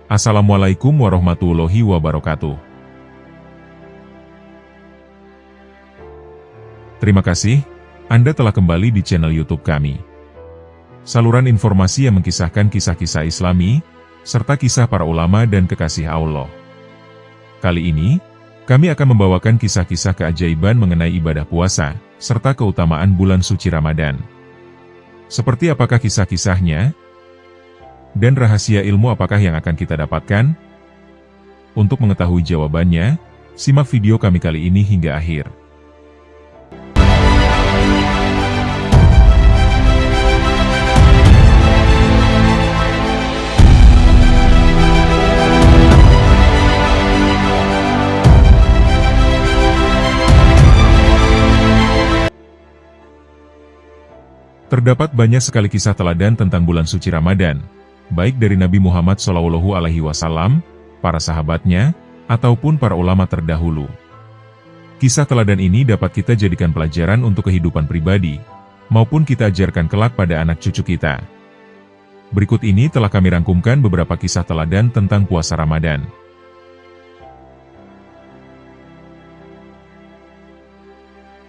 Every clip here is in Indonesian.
Assalamualaikum warahmatullahi wabarakatuh. Terima kasih, Anda telah kembali di channel YouTube kami. Saluran informasi yang mengkisahkan kisah-kisah Islami, serta kisah para ulama dan kekasih Allah. Kali ini, kami akan membawakan kisah-kisah keajaiban mengenai ibadah puasa, serta keutamaan bulan suci Ramadan. Seperti apakah kisah-kisahnya? Dan rahasia ilmu apakah yang akan kita dapatkan? Untuk mengetahui jawabannya, simak video kami kali ini hingga akhir. Terdapat banyak sekali kisah teladan tentang bulan suci Ramadan, baik dari Nabi Muhammad SAW, para sahabatnya, ataupun para ulama terdahulu. Kisah teladan ini dapat kita jadikan pelajaran untuk kehidupan pribadi, maupun kita ajarkan kelak pada anak cucu kita. Berikut ini telah kami rangkumkan beberapa kisah teladan tentang puasa Ramadan.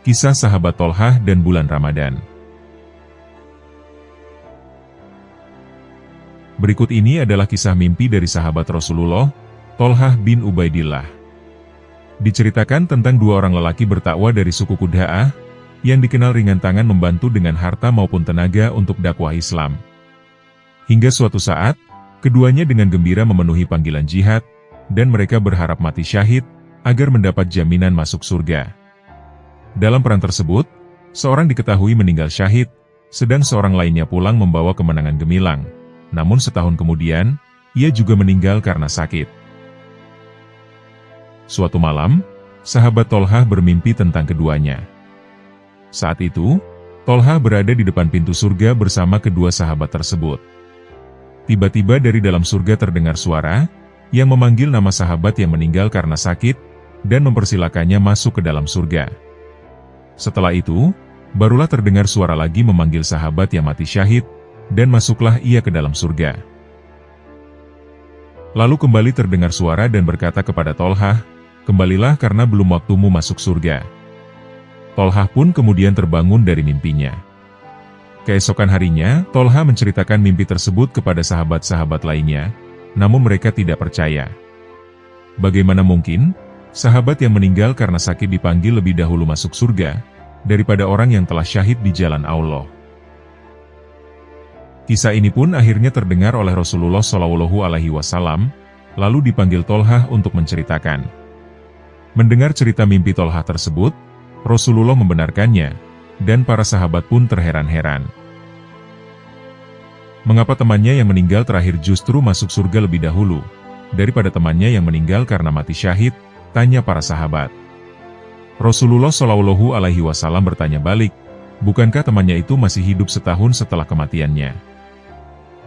Kisah sahabat Tolhah dan bulan Ramadan. Berikut ini adalah kisah mimpi dari sahabat Rasulullah, Tolhah bin Ubaidillah. Diceritakan tentang dua orang lelaki bertakwa dari suku Qudha'ah, yang dikenal ringan tangan membantu dengan harta maupun tenaga untuk dakwah Islam. Hingga suatu saat, keduanya dengan gembira memenuhi panggilan jihad, dan mereka berharap mati syahid, agar mendapat jaminan masuk surga. Dalam perang tersebut, seorang diketahui meninggal syahid, sedang seorang lainnya pulang membawa kemenangan gemilang. Namun setahun kemudian, ia juga meninggal karena sakit. Suatu malam, sahabat Tolhah bermimpi tentang keduanya. Saat itu, Tolhah berada di depan pintu surga bersama kedua sahabat tersebut. Tiba-tiba dari dalam surga terdengar suara, yang memanggil nama sahabat yang meninggal karena sakit, dan mempersilakannya masuk ke dalam surga. Setelah itu, barulah terdengar suara lagi memanggil sahabat yang mati syahid, dan masuklah ia ke dalam surga. Lalu kembali terdengar suara dan berkata kepada Tolhah, "Kembalilah karena belum waktumu masuk surga." Tolhah pun kemudian terbangun dari mimpinya. Keesokan harinya, Tolhah menceritakan mimpi tersebut kepada sahabat-sahabat lainnya, namun mereka tidak percaya. Bagaimana mungkin, sahabat yang meninggal karena sakit dipanggil lebih dahulu masuk surga, daripada orang yang telah syahid di jalan Allah? Kisah ini pun akhirnya terdengar oleh Rasulullah SAW, lalu dipanggil Tolhah untuk menceritakan. Mendengar cerita mimpi Tolhah tersebut, Rasulullah membenarkannya, dan para sahabat pun terheran-heran. Mengapa temannya yang meninggal terakhir justru masuk surga lebih dahulu, daripada temannya yang meninggal karena mati syahid? Tanya para sahabat. Rasulullah SAW bertanya balik, bukankah temannya itu masih hidup setahun setelah kematiannya?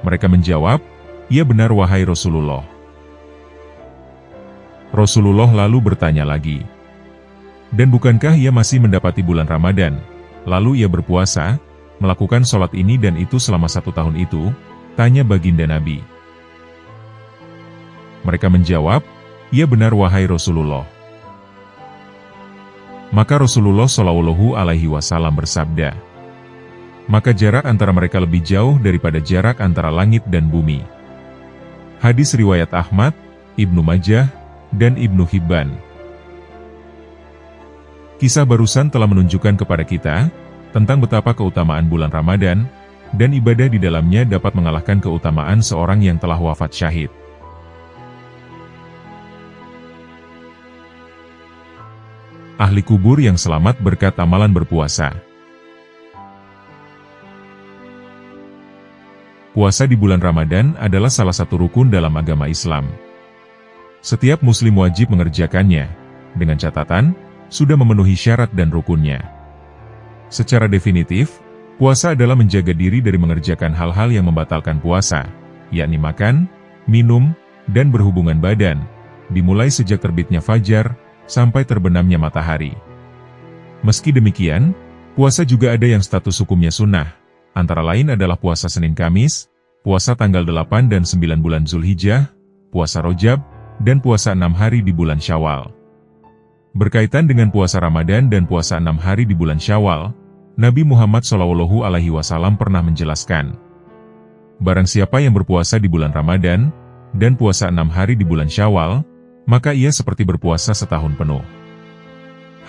Mereka menjawab, "Iya benar wahai Rasulullah." Rasulullah lalu bertanya lagi, "Dan bukankah ia masih mendapati bulan Ramadan, lalu ia berpuasa, melakukan sholat ini dan itu selama 1 tahun itu?" Tanya baginda Nabi. Mereka menjawab, "Iya benar wahai Rasulullah." Maka Rasulullah SAW bersabda, "Maka jarak antara mereka lebih jauh daripada jarak antara langit dan bumi." Hadis riwayat Ahmad, Ibnu Majah, dan Ibnu Hibban. Kisah barusan telah menunjukkan kepada kita tentang betapa keutamaan bulan Ramadan, dan ibadah di dalamnya dapat mengalahkan keutamaan seorang yang telah wafat syahid. Ahli kubur yang selamat berkat amalan berpuasa. Puasa di bulan Ramadan adalah salah satu rukun dalam agama Islam. Setiap muslim wajib mengerjakannya, dengan catatan, sudah memenuhi syarat dan rukunnya. Secara definitif, puasa adalah menjaga diri dari mengerjakan hal-hal yang membatalkan puasa, yakni makan, minum, dan berhubungan badan, dimulai sejak terbitnya fajar, sampai terbenamnya matahari. Meski demikian, puasa juga ada yang status hukumnya sunnah. Antara lain adalah puasa Senin Kamis, puasa tanggal 8 dan 9 bulan Zulhijjah, puasa Rajab, dan puasa 6 hari di bulan Syawal. Berkaitan dengan puasa Ramadan dan puasa 6 hari di bulan Syawal, Nabi Muhammad SAW pernah menjelaskan, barang siapa yang berpuasa di bulan Ramadan, dan puasa 6 hari di bulan Syawal, maka ia seperti berpuasa setahun penuh.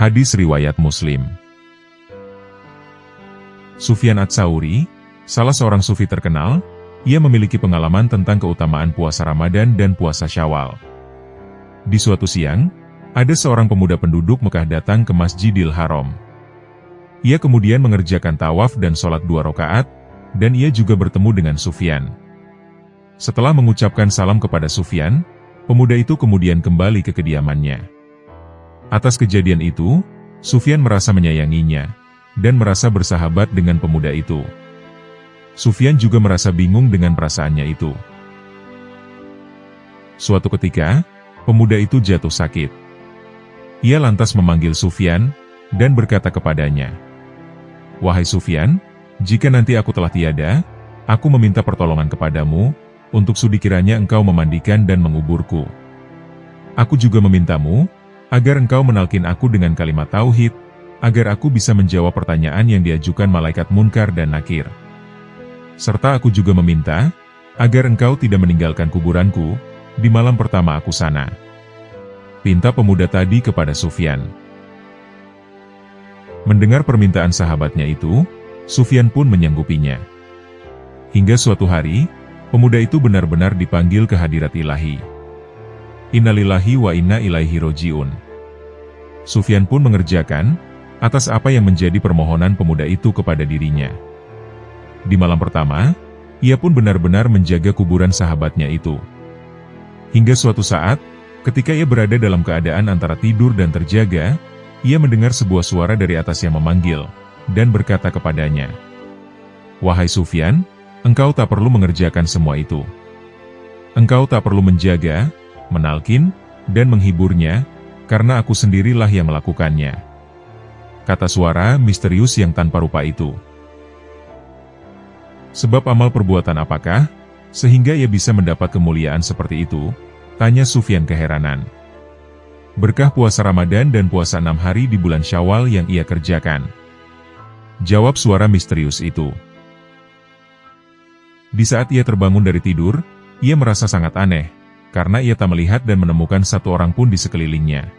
Hadis riwayat Muslim. Sufyan Ats-Tsauri, salah seorang sufi terkenal, ia memiliki pengalaman tentang keutamaan puasa Ramadan dan puasa Syawal. Di suatu siang, ada seorang pemuda penduduk Mekah datang ke Masjidil Haram. Ia kemudian mengerjakan tawaf dan sholat 2 rakaat, dan ia juga bertemu dengan Sufyan. Setelah mengucapkan salam kepada Sufyan, pemuda itu kemudian kembali ke kediamannya. Atas kejadian itu, Sufyan merasa menyayanginya, dan merasa bersahabat dengan pemuda itu. Sufyan juga merasa bingung dengan perasaannya itu. Suatu ketika, pemuda itu jatuh sakit. Ia lantas memanggil Sufyan, dan berkata kepadanya, "Wahai Sufyan, jika nanti aku telah tiada, aku meminta pertolongan kepadamu, untuk sudi kiranya engkau memandikan dan menguburku. Aku juga memintamu, agar engkau menalkin aku dengan kalimat tauhid, agar aku bisa menjawab pertanyaan yang diajukan malaikat Munkar dan Nakir. Serta aku juga meminta, agar engkau tidak meninggalkan kuburanku, di malam pertama aku sana." Pinta pemuda tadi kepada Sufyan. Mendengar permintaan sahabatnya itu, Sufyan pun menyanggupinya. Hingga suatu hari, pemuda itu benar-benar dipanggil ke hadirat ilahi. Innalillahi wa inna ilaihi roji'un. Sufyan pun mengerjakan, atas apa yang menjadi permohonan pemuda itu kepada dirinya. Di malam pertama, ia pun benar-benar menjaga kuburan sahabatnya itu. Hingga suatu saat, ketika ia berada dalam keadaan antara tidur dan terjaga, ia mendengar sebuah suara dari atas yang memanggil, dan berkata kepadanya, "Wahai Sufyan, engkau tak perlu mengerjakan semua itu. Engkau tak perlu menjaga, menalkin, dan menghiburnya, karena aku sendirilah yang melakukannya." Kata suara misterius yang tanpa rupa itu. Sebab amal perbuatan apakah, sehingga ia bisa mendapat kemuliaan seperti itu? Tanya Sufyan keheranan. Berkah puasa Ramadan dan puasa 6 hari di bulan Syawal yang ia kerjakan. Jawab suara misterius itu. Di saat ia terbangun dari tidur, ia merasa sangat aneh, karena ia tak melihat dan menemukan satu orang pun di sekelilingnya.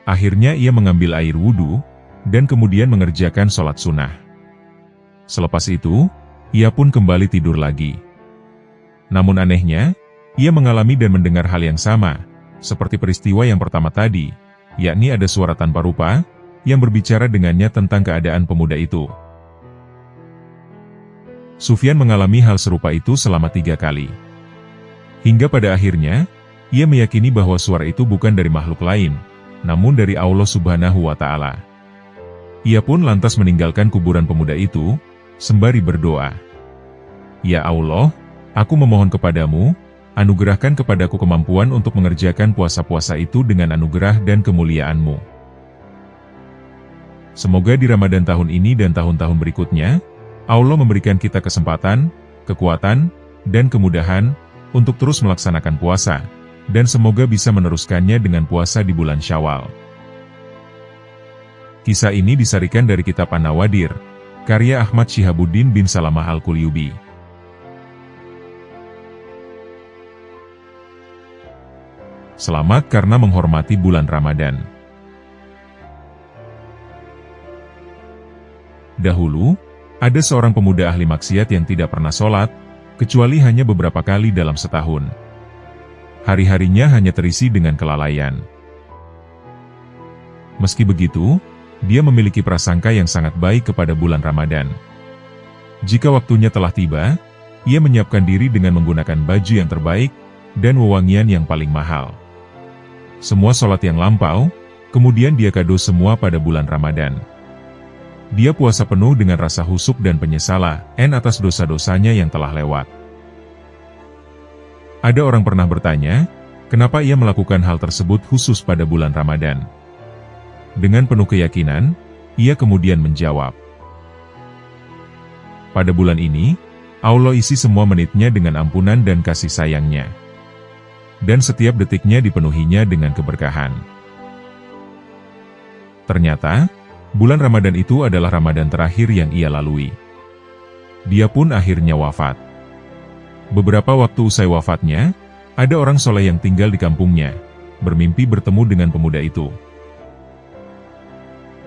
Akhirnya ia mengambil air wudhu, dan kemudian mengerjakan sholat sunnah. Selepas itu, ia pun kembali tidur lagi. Namun anehnya, ia mengalami dan mendengar hal yang sama, seperti peristiwa yang pertama tadi, yakni ada suara tanpa rupa, yang berbicara dengannya tentang keadaan pemuda itu. Sufyan mengalami hal serupa itu selama 3 kali. Hingga pada akhirnya, ia meyakini bahwa suara itu bukan dari makhluk lain, namun dari Allah Subhanahu wa Ta'ala. Ia pun lantas meninggalkan kuburan pemuda itu, sembari berdoa, "Ya Allah, aku memohon kepadamu, anugerahkan kepadaku kemampuan untuk mengerjakan puasa-puasa itu dengan anugerah dan kemuliaan-Mu. Semoga di Ramadan tahun ini dan tahun-tahun berikutnya, Allah memberikan kita kesempatan, kekuatan, dan kemudahan untuk terus melaksanakan puasa, dan semoga bisa meneruskannya dengan puasa di bulan Syawal." Kisah ini disarikan dari kitab An-Nawadir, karya Ahmad Syihabuddin bin Salamah Al-Qulyubi. Selamat karena menghormati bulan Ramadan. Dahulu, ada seorang pemuda ahli maksiat yang tidak pernah sholat, kecuali hanya beberapa kali dalam setahun. Hari-harinya hanya terisi dengan kelalaian. Meski begitu, dia memiliki prasangka yang sangat baik kepada bulan Ramadan. Jika waktunya telah tiba, ia menyiapkan diri dengan menggunakan baju yang terbaik, dan wewangian yang paling mahal. Semua sholat yang lampau, kemudian dia kado semua pada bulan Ramadan. Dia puasa penuh dengan rasa husuk dan penyesalan atas dosa-dosanya yang telah lewat. Ada orang pernah bertanya, kenapa ia melakukan hal tersebut khusus pada bulan Ramadan. Dengan penuh keyakinan, ia kemudian menjawab, "Pada bulan ini, Allah isi semua menitnya dengan ampunan dan kasih sayangnya. dan setiap detiknya dipenuhinya dengan keberkahan. Ternyata, bulan Ramadan itu adalah Ramadan terakhir yang ia lalui. Dia pun akhirnya wafat. Beberapa waktu usai wafatnya, ada orang soleh yang tinggal di kampungnya, bermimpi bertemu dengan pemuda itu.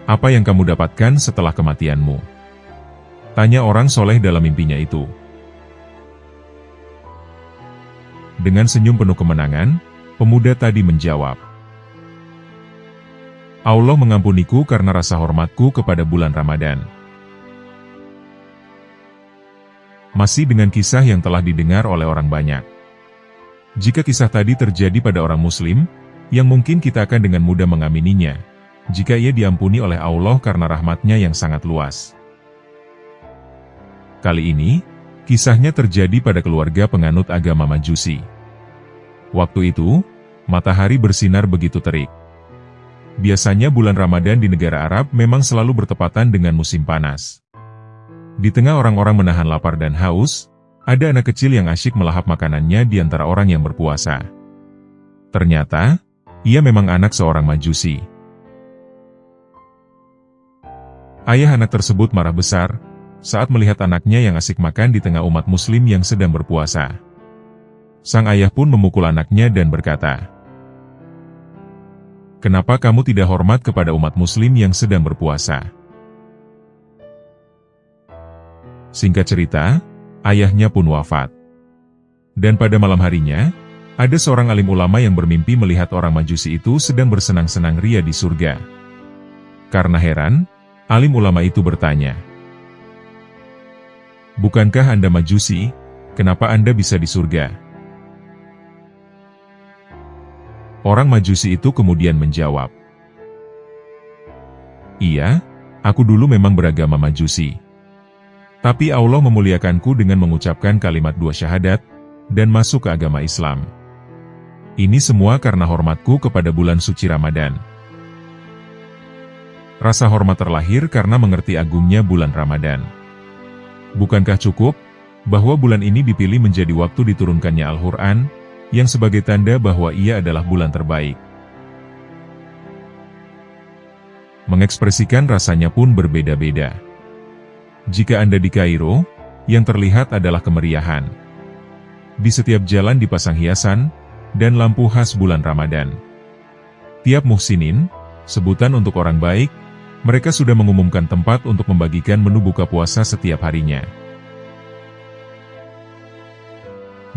"Apa yang kamu dapatkan setelah kematianmu?" tanya orang soleh dalam mimpinya itu. Dengan senyum penuh kemenangan, pemuda tadi menjawab, "Allah mengampuniku karena rasa hormatku kepada bulan Ramadan." Masih dengan kisah yang telah didengar oleh orang banyak. Jika kisah tadi terjadi pada orang Muslim, yang mungkin kita akan dengan mudah mengamininya, jika ia diampuni oleh Allah karena rahmatnya yang sangat luas. Kali ini, kisahnya terjadi pada keluarga penganut agama Majusi. Waktu itu, matahari bersinar begitu terik. Biasanya bulan Ramadan di negara Arab memang selalu bertepatan dengan musim panas. Di tengah orang-orang menahan lapar dan haus, ada anak kecil yang asyik melahap makanannya di antara orang yang berpuasa. Ternyata, ia memang anak seorang Majusi. Ayah anak tersebut marah besar saat melihat anaknya yang asyik makan di tengah umat Muslim yang sedang berpuasa. Sang ayah pun memukul anaknya dan berkata, "Kenapa kamu tidak hormat kepada umat Muslim yang sedang berpuasa?" Singkat cerita, ayahnya pun wafat. Dan pada malam harinya, ada seorang alim ulama yang bermimpi melihat orang Majusi itu sedang bersenang-senang ria di surga. Karena heran, alim ulama itu bertanya, "Bukankah Anda Majusi? Kenapa Anda bisa di surga?" Orang Majusi itu kemudian menjawab, "Iya, aku dulu memang beragama Majusi. Tapi Allah memuliakanku dengan mengucapkan kalimat 2 syahadat, dan masuk ke agama Islam. Ini semua karena hormatku kepada bulan suci Ramadan." Rasa hormat terlahir karena mengerti agungnya bulan Ramadan. Bukankah cukup, bahwa bulan ini dipilih menjadi waktu diturunkannya Al-Quran, yang sebagai tanda bahwa ia adalah bulan terbaik. Mengekspresikan rasanya pun berbeda-beda. Jika Anda di Kairo, yang terlihat adalah kemeriahan. Di setiap jalan dipasang hiasan, dan lampu khas bulan Ramadan. Tiap muhsinin, sebutan untuk orang baik, mereka sudah mengumumkan tempat untuk membagikan menu buka puasa setiap harinya.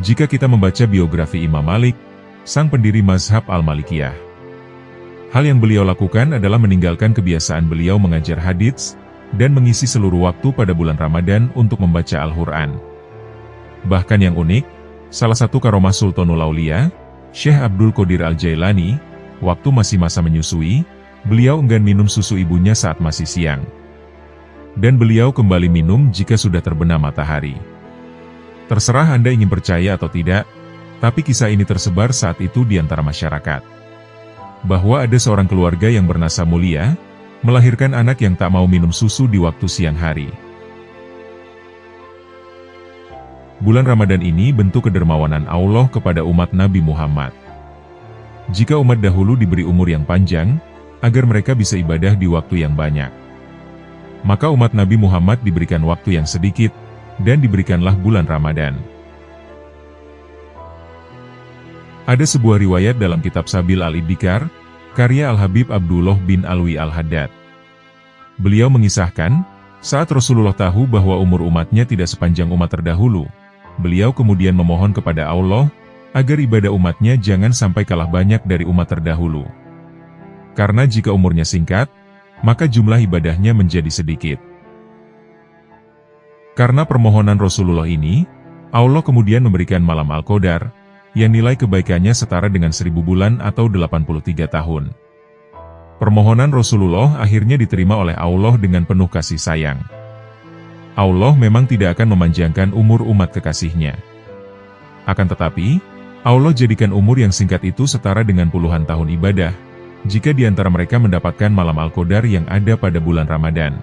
Jika kita membaca biografi Imam Malik, sang pendiri mazhab Al-Malikiyah, hal yang beliau lakukan adalah meninggalkan kebiasaan beliau mengajar hadits, dan mengisi seluruh waktu pada bulan Ramadan untuk membaca Al-Quran. Bahkan yang unik, salah satu karomah Sultanul Aulia, Syekh Abdul Qadir Al-Jailani, waktu masih masa menyusui, beliau enggan minum susu ibunya saat masih siang. Dan beliau kembali minum jika sudah terbenam matahari. Terserah Anda ingin percaya atau tidak, tapi kisah ini tersebar saat itu di antara masyarakat. Bahwa ada seorang keluarga yang bernasab mulia, melahirkan anak yang tak mau minum susu di waktu siang hari. Bulan Ramadan ini bentuk kedermawanan Allah kepada umat Nabi Muhammad. Jika umat dahulu diberi umur yang panjang, agar mereka bisa ibadah di waktu yang banyak, maka umat Nabi Muhammad diberikan waktu yang sedikit, dan diberikanlah bulan Ramadan. Ada sebuah riwayat dalam kitab Sabil Al-Iddikar, karya Al-Habib Abdullah bin Alwi Al-Haddad. Beliau mengisahkan, saat Rasulullah tahu bahwa umur umatnya tidak sepanjang umat terdahulu, beliau kemudian memohon kepada Allah, agar ibadah umatnya jangan sampai kalah banyak dari umat terdahulu. Karena jika umurnya singkat, maka jumlah ibadahnya menjadi sedikit. Karena permohonan Rasulullah ini, Allah kemudian memberikan malam Al-Qadar, yang nilai kebaikannya setara dengan 1000 bulan atau 83 tahun. Permohonan Rasulullah akhirnya diterima oleh Allah dengan penuh kasih sayang. Allah memang tidak akan memanjangkan umur umat kekasihnya. Akan tetapi, Allah jadikan umur yang singkat itu setara dengan puluhan tahun ibadah, jika di antara mereka mendapatkan malam Al-Qadar yang ada pada bulan Ramadan.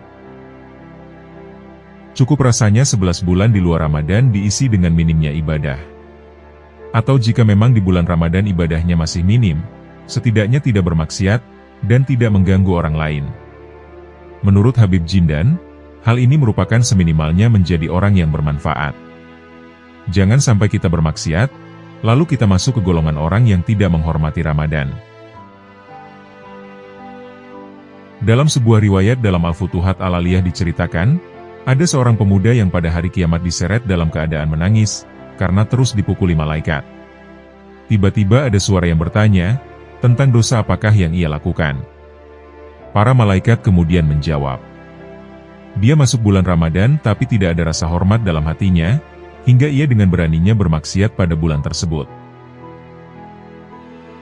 Cukup rasanya 11 bulan di luar Ramadan diisi dengan minimnya ibadah. Atau jika memang di bulan Ramadan ibadahnya masih minim, setidaknya tidak bermaksiat, dan tidak mengganggu orang lain. Menurut Habib Jindan, hal ini merupakan seminimalnya menjadi orang yang bermanfaat. Jangan sampai kita bermaksiat, lalu kita masuk ke golongan orang yang tidak menghormati Ramadan. Dalam sebuah riwayat dalam Al-Futuhat Al-Aliyah diceritakan, ada seorang pemuda yang pada hari kiamat diseret dalam keadaan menangis, karena terus dipukuli malaikat. Tiba-tiba ada suara yang bertanya, tentang dosa apakah yang ia lakukan. Para malaikat kemudian menjawab, dia masuk bulan Ramadan tapi tidak ada rasa hormat dalam hatinya, hingga ia dengan beraninya bermaksiat pada bulan tersebut.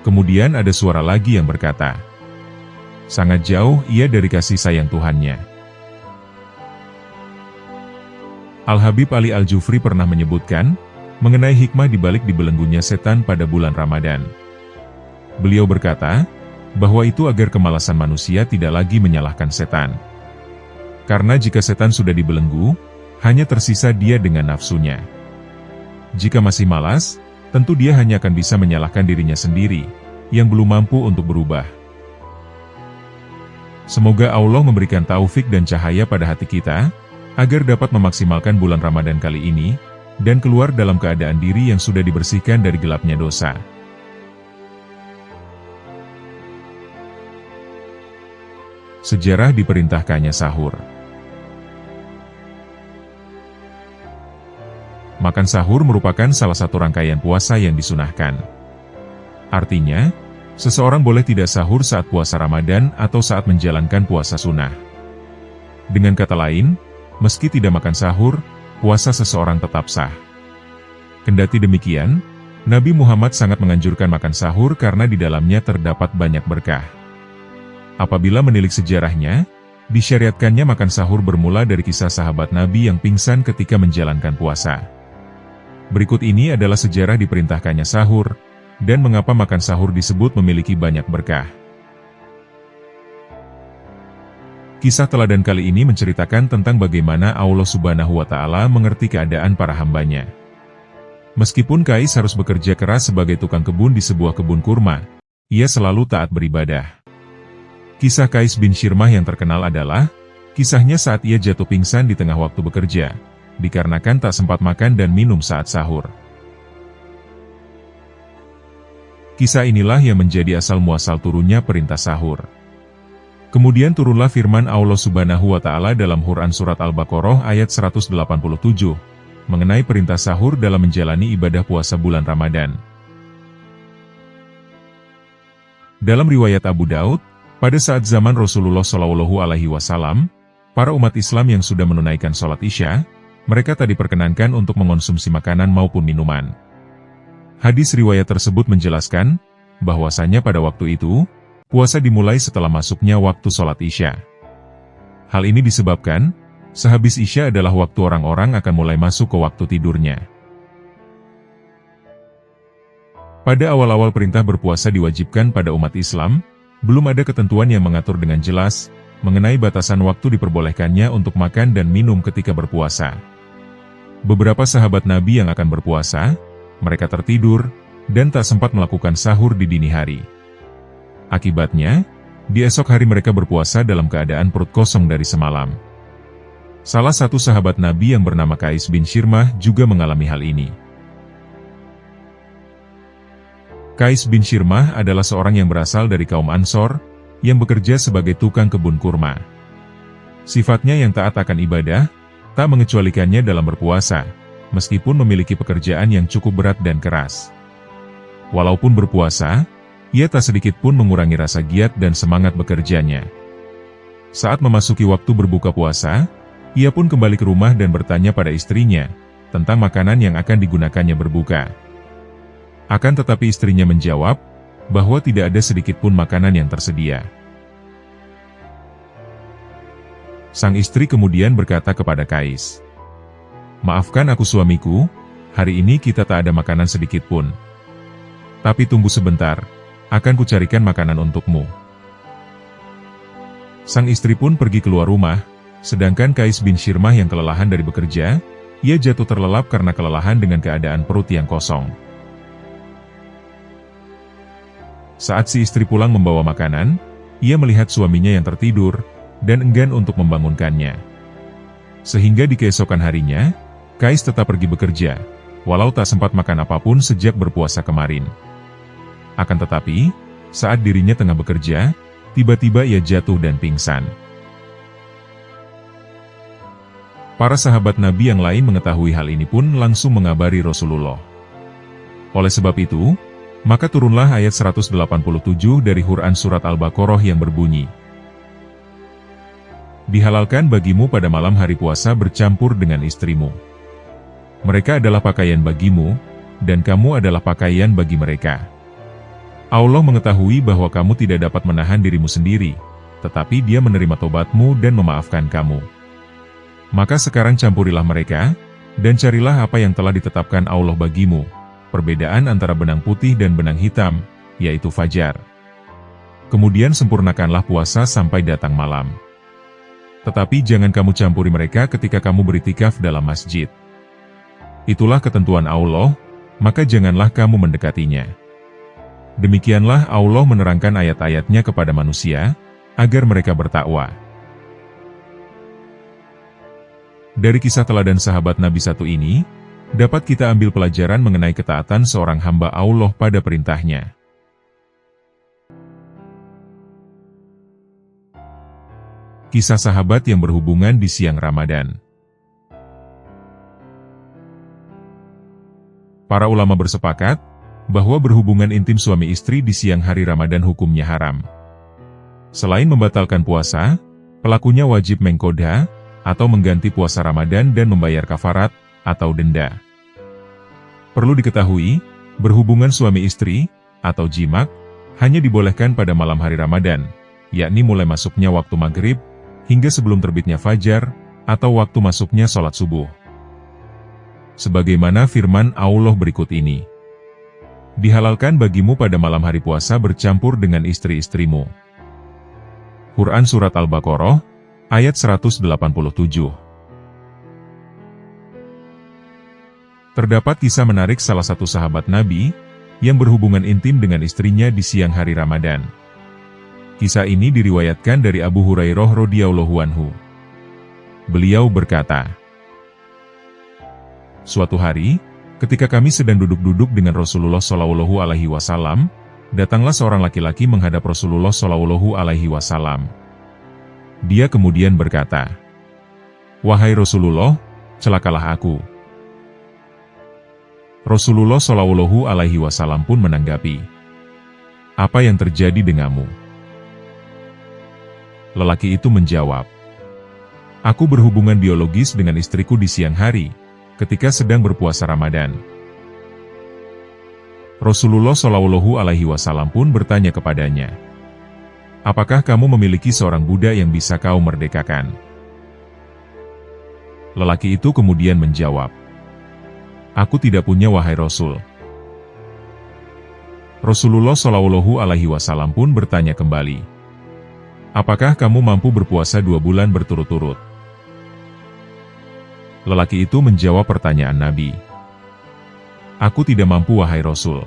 Kemudian ada suara lagi yang berkata, sangat jauh ia dari kasih sayang Tuhannya. Al-Habib Ali Al-Jufri pernah menyebutkan, mengenai hikmah dibalik dibelenggunya setan pada bulan Ramadan. Beliau berkata, bahwa itu agar kemalasan manusia tidak lagi menyalahkan setan. Karena jika setan sudah dibelenggu, hanya tersisa dia dengan nafsunya. Jika masih malas, tentu dia hanya akan bisa menyalahkan dirinya sendiri, yang belum mampu untuk berubah. Semoga Allah memberikan taufik dan cahaya pada hati kita, agar dapat memaksimalkan bulan Ramadan kali ini, dan keluar dalam keadaan diri yang sudah dibersihkan dari gelapnya dosa. Sejarah diperintahkannya sahur. Makan sahur merupakan salah satu rangkaian puasa yang disunahkan. Artinya, seseorang boleh tidak sahur saat puasa Ramadan atau saat menjalankan puasa sunnah. Dengan kata lain, meski tidak makan sahur, puasa seseorang tetap sah. Kendati demikian, Nabi Muhammad sangat menganjurkan makan sahur karena di dalamnya terdapat banyak berkah. Apabila menilik sejarahnya, disyariatkannya makan sahur bermula dari kisah sahabat Nabi yang pingsan ketika menjalankan puasa. Berikut ini adalah sejarah diperintahkannya sahur, dan mengapa makan sahur disebut memiliki banyak berkah. Kisah teladan kali ini menceritakan tentang bagaimana Allah Subhanahu wa Ta'ala mengerti keadaan para hambanya. Meskipun Kais harus bekerja keras sebagai tukang kebun di sebuah kebun kurma, ia selalu taat beribadah. Kisah Kais bin Shirmah yang terkenal adalah kisahnya saat ia jatuh pingsan di tengah waktu bekerja, dikarenakan tak sempat makan dan minum saat sahur. Kisah inilah yang menjadi asal muasal turunnya perintah sahur. Kemudian turunlah firman Allah Subhanahu wa Ta'ala dalam Quran Surat Al-Baqarah ayat 187, mengenai perintah sahur dalam menjalani ibadah puasa bulan Ramadan. Dalam riwayat Abu Daud, pada saat zaman Rasulullah SAW, para umat Islam yang sudah menunaikan sholat Isya, mereka tak diperkenankan untuk mengonsumsi makanan maupun minuman. Hadis riwayat tersebut menjelaskan, bahwasanya pada waktu itu, puasa dimulai setelah masuknya waktu sholat Isya. Hal ini disebabkan, sehabis Isya adalah waktu orang-orang akan mulai masuk ke waktu tidurnya. Pada awal-awal perintah berpuasa diwajibkan pada umat Islam, belum ada ketentuan yang mengatur dengan jelas, mengenai batasan waktu diperbolehkannya untuk makan dan minum ketika berpuasa. Beberapa sahabat Nabi yang akan berpuasa, mereka tertidur, dan tak sempat melakukan sahur di dini hari. Akibatnya, di esok hari mereka berpuasa dalam keadaan perut kosong dari semalam. Salah satu sahabat Nabi yang bernama Kais bin Shirmah juga mengalami hal ini. Kais bin Shirmah adalah seorang yang berasal dari kaum Ansor, yang bekerja sebagai tukang kebun kurma. Sifatnya yang taat akan ibadah, tak mengecualikannya dalam berpuasa, meskipun memiliki pekerjaan yang cukup berat dan keras. Walaupun berpuasa, ia tak sedikit pun mengurangi rasa giat dan semangat bekerjanya. Saat memasuki waktu berbuka puasa, ia pun kembali ke rumah dan bertanya pada istrinya, tentang makanan yang akan digunakannya berbuka. Akan tetapi istrinya menjawab, bahwa tidak ada sedikit pun makanan yang tersedia. Sang istri kemudian berkata kepada Kais, "Maafkan aku suamiku, hari ini kita tak ada makanan sedikit pun. Tapi tunggu sebentar, akan kucarikan makanan untukmu." Sang istri pun pergi keluar rumah, sedangkan Kais bin Shirmah yang kelelahan dari bekerja, ia jatuh terlelap karena kelelahan dengan keadaan perut yang kosong. Saat si istri pulang membawa makanan, ia melihat suaminya yang tertidur, dan enggan untuk membangunkannya. Sehingga di keesokan harinya, Kais tetap pergi bekerja, walau tak sempat makan apapun sejak berpuasa kemarin. Akan tetapi, saat dirinya tengah bekerja, tiba-tiba ia jatuh dan pingsan. Para sahabat Nabi yang lain mengetahui hal ini pun langsung mengabari Rasulullah. Oleh sebab itu, maka turunlah ayat 187 dari Quran Surat Al-Baqarah yang berbunyi, "Dihalalkan bagimu pada malam hari puasa bercampur dengan istrimu. Mereka adalah pakaian bagimu, dan kamu adalah pakaian bagi mereka. Allah mengetahui bahwa kamu tidak dapat menahan dirimu sendiri, tetapi Dia menerima tobatmu dan memaafkan kamu. Maka sekarang campurilah mereka, dan carilah apa yang telah ditetapkan Allah bagimu, perbedaan antara benang putih dan benang hitam, yaitu fajar. Kemudian sempurnakanlah puasa sampai datang malam. Tetapi jangan kamu campuri mereka ketika kamu beritikaf dalam masjid. Itulah ketentuan Allah, maka janganlah kamu mendekatinya." Demikianlah Allah menerangkan ayat-ayatnya kepada manusia, agar mereka bertakwa. Dari kisah teladan sahabat Nabi satu ini, dapat kita ambil pelajaran mengenai ketaatan seorang hamba Allah pada perintahnya. Kisah sahabat yang berhubungan di siang Ramadan. Para ulama bersepakat bahwa berhubungan intim suami istri di siang hari Ramadan hukumnya haram. Selain membatalkan puasa, pelakunya wajib mengqadha atau mengganti puasa Ramadan dan membayar kafarat atau denda. Perlu diketahui, berhubungan suami istri atau jimak hanya dibolehkan pada malam hari Ramadan, yakni mulai masuknya waktu maghrib hingga sebelum terbitnya fajar atau waktu masuknya sholat subuh. Sebagaimana firman Allah berikut ini, "Dihalalkan bagimu pada malam hari puasa bercampur dengan istri-istrimu." Quran Surat Al-Baqarah, ayat 187. Terdapat kisah menarik salah satu sahabat Nabi, yang berhubungan intim dengan istrinya di siang hari Ramadan. Kisah ini diriwayatkan dari Abu Hurairah radhiyallahu anhu. Beliau berkata, "Suatu hari, ketika kami sedang duduk-duduk dengan Rasulullah Shallallahu Alaihi Wasallam, datanglah seorang laki-laki menghadap Rasulullah Shallallahu Alaihi Wasallam. Dia kemudian berkata, 'Wahai Rasulullah, celakalah aku.' Rasulullah Shallallahu Alaihi Wasallam pun menanggapi, 'Apa yang terjadi denganmu?' Lelaki itu menjawab, 'Aku berhubungan biologis dengan istriku di siang hari, ketika sedang berpuasa Ramadan.' Rasulullah Shallallahu Alaihi Wasallam pun bertanya kepadanya, 'Apakah kamu memiliki seorang budak yang bisa kau merdekakan?' Lelaki itu kemudian menjawab, 'Aku tidak punya, wahai Rasul.' Rasulullah Shallallahu Alaihi Wasallam pun bertanya kembali, 'Apakah kamu mampu berpuasa 2 bulan berturut-turut?' Lelaki itu menjawab pertanyaan Nabi, 'Aku tidak mampu, wahai Rasul.'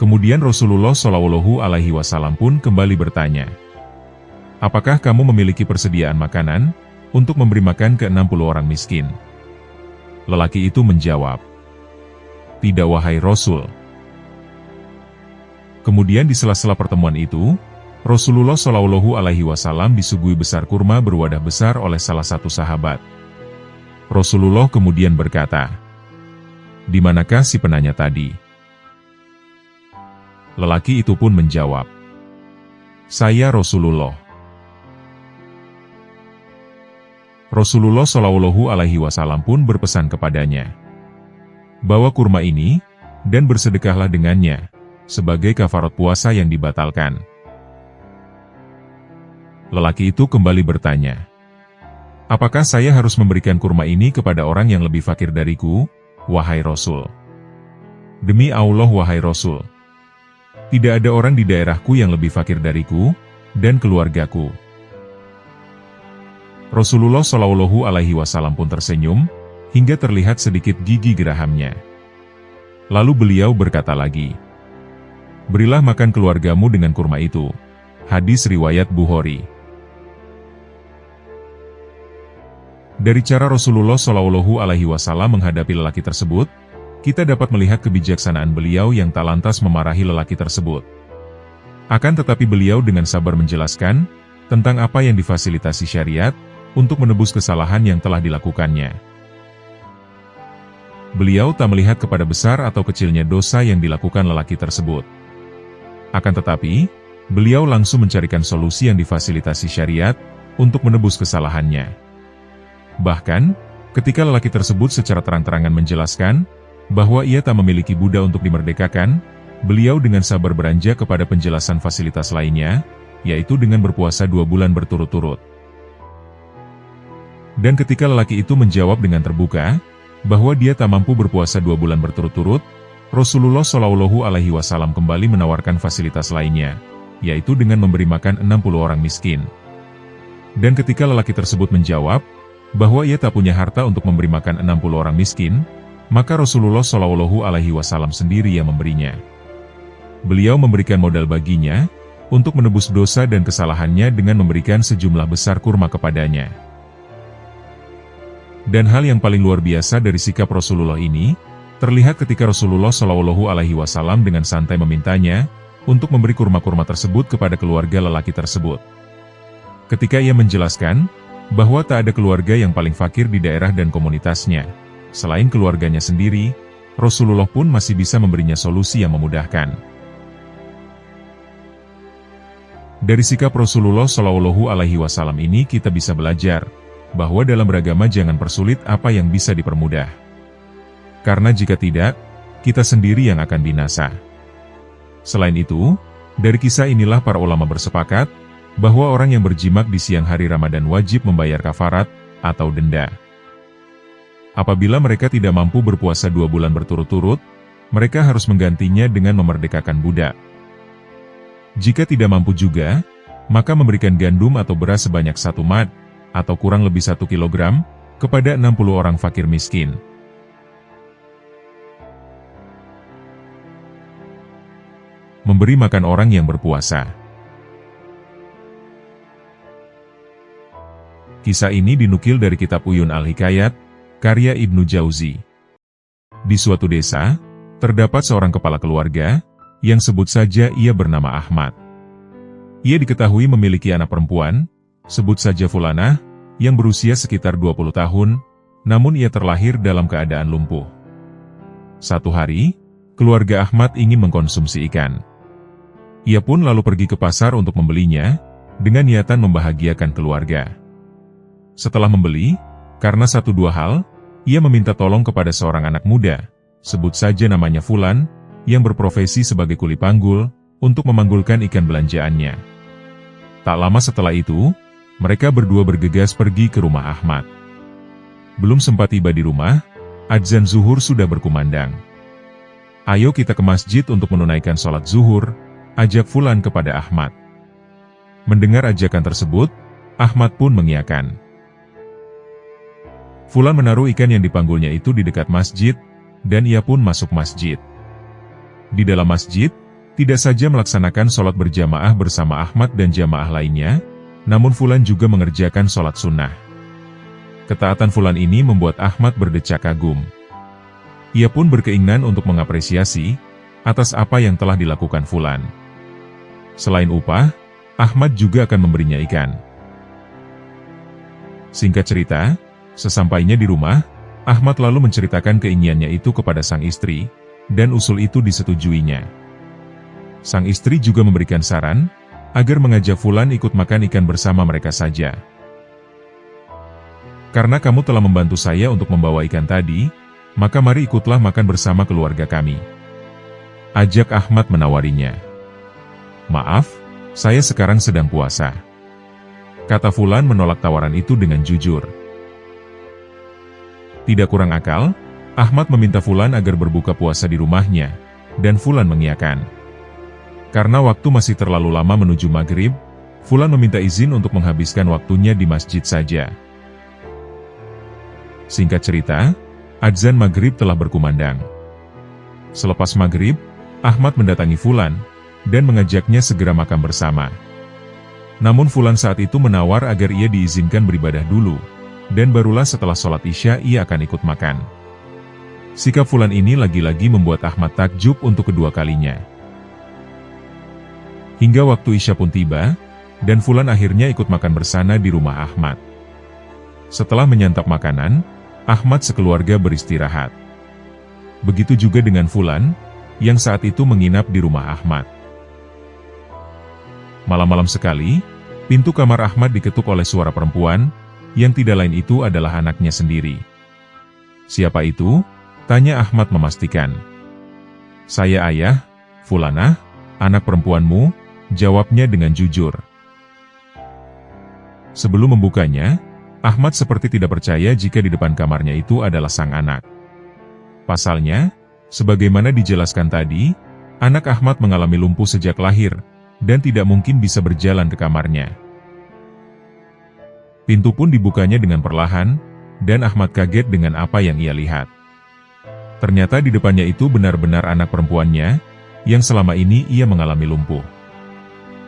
Kemudian Rasulullah Shallallahu Alaihi Wasallam pun kembali bertanya, 'Apakah kamu memiliki persediaan makanan untuk memberi makan ke 60 orang miskin?' Lelaki itu menjawab, 'Tidak, wahai Rasul.' Kemudian di sela-sela pertemuan itu, Rasulullah Shallallahu Alaihi Wasallam disuguhi besar kurma berwadah besar oleh salah satu sahabat. Rasulullah kemudian berkata, 'Di manakah si penanya tadi?' Lelaki itu pun menjawab, 'Saya Rasulullah.' Rasulullah Shallallahu Alaihi Wasallam pun berpesan kepadanya, 'Bawa kurma ini, dan bersedekahlah dengannya, sebagai kafarat puasa yang dibatalkan.' Lelaki itu kembali bertanya, 'Apakah saya harus memberikan kurma ini kepada orang yang lebih fakir dariku, wahai Rasul?' 'Demi Allah, wahai Rasul, tidak ada orang di daerahku yang lebih fakir dariku, dan keluargaku.' Rasulullah Shallallahu Alaihi Wasallam pun tersenyum, hingga terlihat sedikit gigi gerahamnya. Lalu beliau berkata lagi, berilah makan keluargamu dengan kurma itu. Hadis riwayat Bukhari. Dari cara Rasulullah Shallallahu Alaihi Wasallam menghadapi lelaki tersebut, kita dapat melihat kebijaksanaan beliau yang tak lantas memarahi lelaki tersebut. Akan tetapi beliau dengan sabar menjelaskan tentang apa yang difasilitasi syariat untuk menebus kesalahan yang telah dilakukannya. Beliau tak melihat kepada besar atau kecilnya dosa yang dilakukan lelaki tersebut. Akan tetapi, beliau langsung mencarikan solusi yang difasilitasi syariat untuk menebus kesalahannya. Bahkan, ketika lelaki tersebut secara terang-terangan menjelaskan bahwa ia tak memiliki budak untuk dimerdekakan, beliau dengan sabar beranjak kepada penjelasan fasilitas lainnya, yaitu dengan berpuasa 2 bulan berturut-turut. Dan ketika lelaki itu menjawab dengan terbuka bahwa dia tak mampu berpuasa 2 bulan berturut-turut, Rasulullah Shallallahu Alaihi Wasallam kembali menawarkan fasilitas lainnya, yaitu dengan memberi makan 60 orang miskin. Dan ketika lelaki tersebut menjawab bahwa ia tak punya harta untuk memberi makan 60 orang miskin, maka Rasulullah Shallallahu Alaihi Wasallam sendiri yang memberinya. Beliau memberikan modal baginya untuk menebus dosa dan kesalahannya dengan memberikan sejumlah besar kurma kepadanya. Dan hal yang paling luar biasa dari sikap Rasulullah ini terlihat ketika Rasulullah Shallallahu Alaihi Wasallam dengan santai memintanya untuk memberi kurma-kurma tersebut kepada keluarga lelaki tersebut. Ketika ia menjelaskan bahwa tak ada keluarga yang paling fakir di daerah dan komunitasnya selain keluarganya sendiri, Rasulullah pun masih bisa memberinya solusi yang memudahkan. Dari sikap Rasulullah Shallallahu Alaihi Wasallam ini kita bisa belajar bahwa dalam beragama jangan persulit apa yang bisa dipermudah. Karena jika tidak, kita sendiri yang akan binasa. Selain itu, dari kisah inilah para ulama bersepakat bahwa orang yang berjimak di siang hari Ramadan wajib membayar kafarat atau denda. Apabila mereka tidak mampu berpuasa 2 bulan berturut-turut, mereka harus menggantinya dengan memerdekakan budak. Jika tidak mampu juga, maka memberikan gandum atau beras sebanyak 1 mad, atau kurang lebih 1 kilogram, kepada 60 orang fakir miskin. Memberi makan orang yang berpuasa. Kisah ini dinukil dari kitab Uyun Al-Hikayat, karya Ibnu Jauzi. Di suatu desa, terdapat seorang kepala keluarga, yang sebut saja ia bernama Ahmad. Ia diketahui memiliki anak perempuan, sebut saja Fulanah, yang berusia sekitar 20 tahun, namun ia terlahir dalam keadaan lumpuh. Satu hari, keluarga Ahmad ingin mengkonsumsi ikan. Ia pun lalu pergi ke pasar untuk membelinya, dengan niatan membahagiakan keluarga. Setelah membeli, karena 1-2 hal, ia meminta tolong kepada seorang anak muda, sebut saja namanya Fulan, yang berprofesi sebagai kuli panggul, untuk memanggulkan ikan belanjaannya. Tak lama setelah itu, mereka berdua bergegas pergi ke rumah Ahmad. Belum sempat tiba di rumah, adzan zuhur sudah berkumandang. Ayo kita ke masjid untuk menunaikan sholat zuhur, ajak Fulan kepada Ahmad. Mendengar ajakan tersebut, Ahmad pun mengiyakan. Fulan menaruh ikan yang dipanggulnya itu di dekat masjid, dan ia pun masuk masjid. Di dalam masjid, tidak saja melaksanakan sholat berjamaah bersama Ahmad dan jamaah lainnya, namun Fulan juga mengerjakan sholat sunnah. Ketaatan Fulan ini membuat Ahmad berdecak kagum. Ia pun berkeinginan untuk mengapresiasi atas apa yang telah dilakukan Fulan. Selain upah, Ahmad juga akan memberinya ikan. Singkat cerita, sesampainya di rumah, Ahmad lalu menceritakan keinginannya itu kepada sang istri, dan usul itu disetujuinya. Sang istri juga memberikan saran, agar mengajak Fulan ikut makan ikan bersama mereka saja. Karena kamu telah membantu saya untuk membawa ikan tadi, maka mari ikutlah makan bersama keluarga kami. Ajak Ahmad menawarinya. Maaf, saya sekarang sedang puasa. Kata Fulan menolak tawaran itu dengan jujur. Tidak kurang akal, Ahmad meminta Fulan agar berbuka puasa di rumahnya, dan Fulan mengiyakan. Karena waktu masih terlalu lama menuju maghrib, Fulan meminta izin untuk menghabiskan waktunya di masjid saja. Singkat cerita, adzan maghrib telah berkumandang. Selepas maghrib, Ahmad mendatangi Fulan, dan mengajaknya segera makan bersama. Namun Fulan saat itu menawar agar ia diizinkan beribadah dulu, dan barulah setelah sholat Isya ia akan ikut makan. Sikap Fulan ini lagi-lagi membuat Ahmad takjub untuk kedua kalinya. Hingga waktu Isya pun tiba, dan Fulan akhirnya ikut makan bersama di rumah Ahmad. Setelah menyantap makanan, Ahmad sekeluarga beristirahat. Begitu juga dengan Fulan, yang saat itu menginap di rumah Ahmad. Malam-malam sekali, pintu kamar Ahmad diketuk oleh suara perempuan, yang tidak lain itu adalah anaknya sendiri. "Siapa itu?" tanya Ahmad memastikan. "Saya ayah, Fulanah, anak perempuanmu," jawabnya dengan jujur. Sebelum membukanya, Ahmad seperti tidak percaya jika di depan kamarnya itu adalah sang anak. Pasalnya, sebagaimana dijelaskan tadi, anak Ahmad mengalami lumpuh sejak lahir, dan tidak mungkin bisa berjalan ke kamarnya. Pintu pun dibukanya dengan perlahan, dan Ahmad kaget dengan apa yang ia lihat. Ternyata di depannya itu benar-benar anak perempuannya, yang selama ini ia mengalami lumpuh.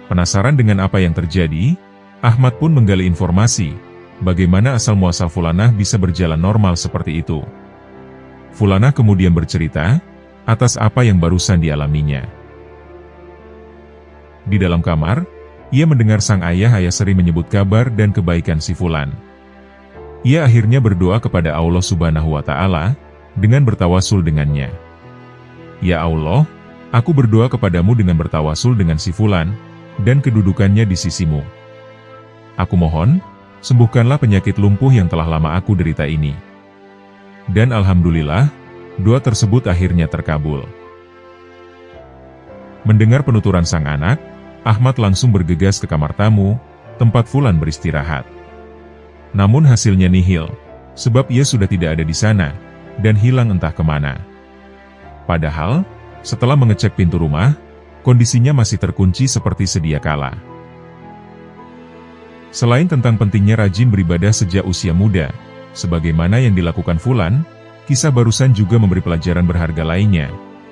Penasaran dengan apa yang terjadi, Ahmad pun menggali informasi, bagaimana asal-muasal Fulanah bisa berjalan normal seperti itu. Fulanah kemudian bercerita, atas apa yang barusan dialaminya. Di dalam kamar, ia mendengar sang ayah sering menyebut kabar dan kebaikan si Fulan. Ia akhirnya berdoa kepada Allah Subhanahu wa Ta'ala, dengan bertawasul dengannya. "Ya Allah, aku berdoa kepadamu dengan bertawasul dengan si Fulan, dan kedudukannya di sisimu. Aku mohon, sembuhkanlah penyakit lumpuh yang telah lama aku derita ini." Dan alhamdulillah, doa tersebut akhirnya terkabul. Mendengar penuturan sang anak, Ahmad langsung bergegas ke kamar tamu, tempat Fulan beristirahat. Namun hasilnya nihil, sebab ia sudah tidak ada di sana, dan hilang entah kemana. Padahal, setelah mengecek pintu rumah, kondisinya masih terkunci seperti sedia kala. Selain tentang pentingnya rajin beribadah sejak usia muda, sebagaimana yang dilakukan Fulan, kisah barusan juga memberi pelajaran berharga lainnya,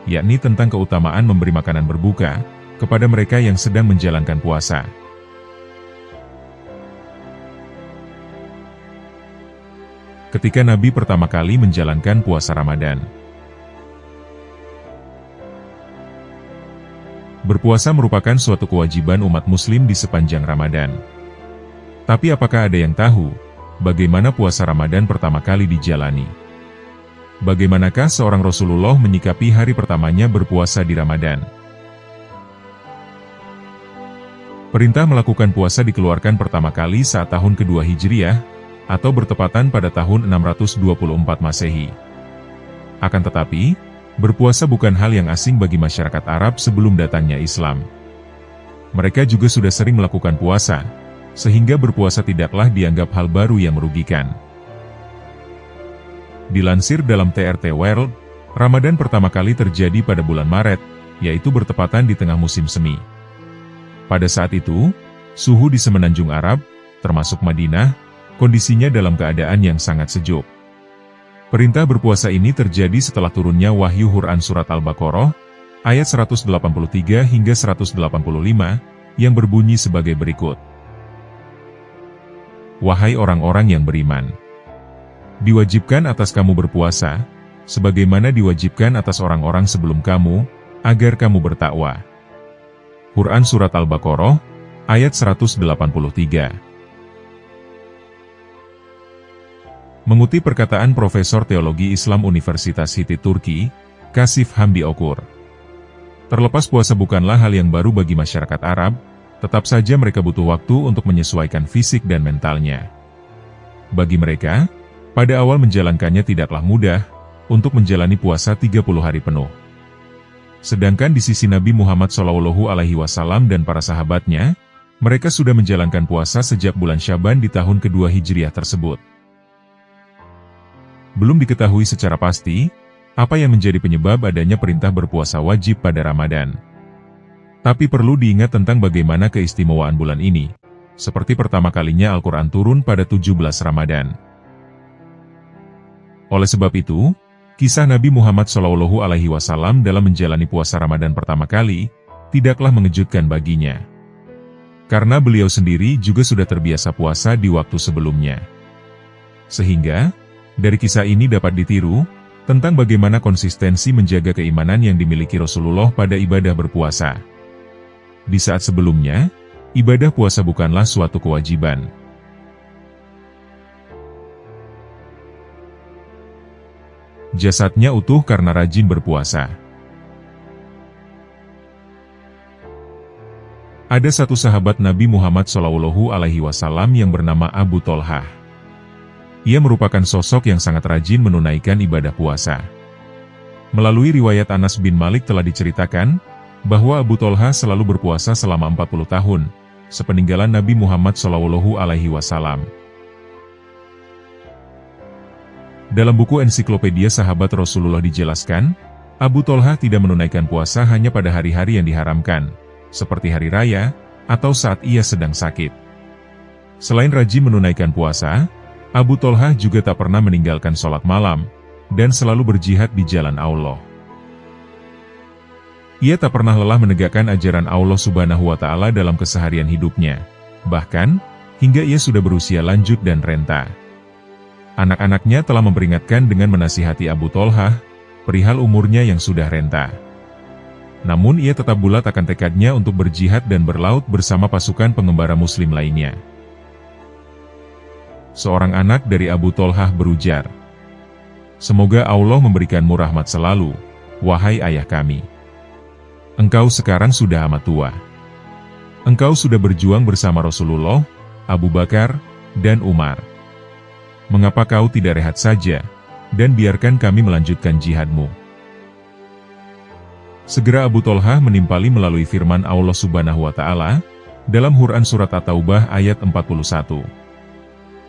yakni tentang keutamaan memberi makanan berbuka kepada mereka yang sedang menjalankan puasa. Ketika Nabi pertama kali menjalankan puasa Ramadan. Berpuasa merupakan suatu kewajiban umat muslim di sepanjang Ramadan. Tapi apakah ada yang tahu bagaimana puasa Ramadan pertama kali dijalani? Bagaimanakah seorang Rasulullah menyikapi hari pertamanya berpuasa di Ramadan? Perintah melakukan puasa dikeluarkan pertama kali saat tahun kedua Hijriah, atau bertepatan pada tahun 624 Masehi. Akan tetapi, berpuasa bukan hal yang asing bagi masyarakat Arab sebelum datangnya Islam. Mereka juga sudah sering melakukan puasa, sehingga berpuasa tidaklah dianggap hal baru yang merugikan. Dilansir dalam TRT World, Ramadan pertama kali terjadi pada bulan Maret, yaitu bertepatan di tengah musim semi. Pada saat itu, suhu di semenanjung Arab, termasuk Madinah, kondisinya dalam keadaan yang sangat sejuk. Perintah berpuasa ini terjadi setelah turunnya wahyu Quran Surat Al-Baqarah, ayat 183 hingga 185, yang berbunyi sebagai berikut. "Wahai orang-orang yang beriman, diwajibkan atas kamu berpuasa, sebagaimana diwajibkan atas orang-orang sebelum kamu, agar kamu bertakwa." Quran Surat Al-Baqarah, ayat 183. Mengutip perkataan Profesor Teologi Islam Universitas Hiti Turki, Kasif Hamdi Okur. Terlepas puasa bukanlah hal yang baru bagi masyarakat Arab, tetap saja mereka butuh waktu untuk menyesuaikan fisik dan mentalnya. Bagi mereka, pada awal menjalankannya tidaklah mudah, untuk menjalani puasa 30 hari penuh. Sedangkan di sisi Nabi Muhammad SAW dan para sahabatnya, mereka sudah menjalankan puasa sejak bulan Syaban di tahun kedua Hijriah tersebut. Belum diketahui secara pasti, apa yang menjadi penyebab adanya perintah berpuasa wajib pada Ramadan. Tapi perlu diingat tentang bagaimana keistimewaan bulan ini, seperti pertama kalinya Al-Quran turun pada 17 Ramadan. Oleh sebab itu, kisah Nabi Muhammad SAW dalam menjalani puasa Ramadan pertama kali, tidaklah mengejutkan baginya. Karena beliau sendiri juga sudah terbiasa puasa di waktu sebelumnya. Sehingga, dari kisah ini dapat ditiru, tentang bagaimana konsistensi menjaga keimanan yang dimiliki Rasulullah pada ibadah berpuasa. Di saat sebelumnya, ibadah puasa bukanlah suatu kewajiban. Jasadnya utuh karena rajin berpuasa. Ada satu sahabat Nabi Muhammad SAW yang bernama Abu Tolhah. Ia merupakan sosok yang sangat rajin menunaikan ibadah puasa. Melalui riwayat Anas bin Malik telah diceritakan, bahwa Abu Tolhah selalu berpuasa selama 40 tahun, sepeninggalan Nabi Muhammad SAW. Dalam buku ensiklopedia sahabat Rasulullah dijelaskan, Abu Tolhah tidak menunaikan puasa hanya pada hari-hari yang diharamkan, seperti hari raya, atau saat ia sedang sakit. Selain rajin menunaikan puasa, Abu Tolhah juga tak pernah meninggalkan sholat malam, dan selalu berjihad di jalan Allah. Ia tak pernah lelah menegakkan ajaran Allah Subhanahu wa Ta'ala dalam keseharian hidupnya, bahkan hingga ia sudah berusia lanjut dan renta. Anak-anaknya telah memperingatkan dengan menasihati Abu Tolhah perihal umurnya yang sudah renta. Namun ia tetap bulat akan tekadnya untuk berjihad dan berlaut bersama pasukan pengembara muslim lainnya. Seorang anak dari Abu Tolhah berujar, "Semoga Allah memberikanmu rahmat selalu, wahai ayah kami. Engkau sekarang sudah amat tua. Engkau sudah berjuang bersama Rasulullah, Abu Bakar, dan Umar. Mengapa kau tidak rehat saja, dan biarkan kami melanjutkan jihadmu?" Segera Abu Tolhah menimpali melalui firman Allah Subhanahu wa Ta'ala dalam Quran Surat At-Taubah ayat 41.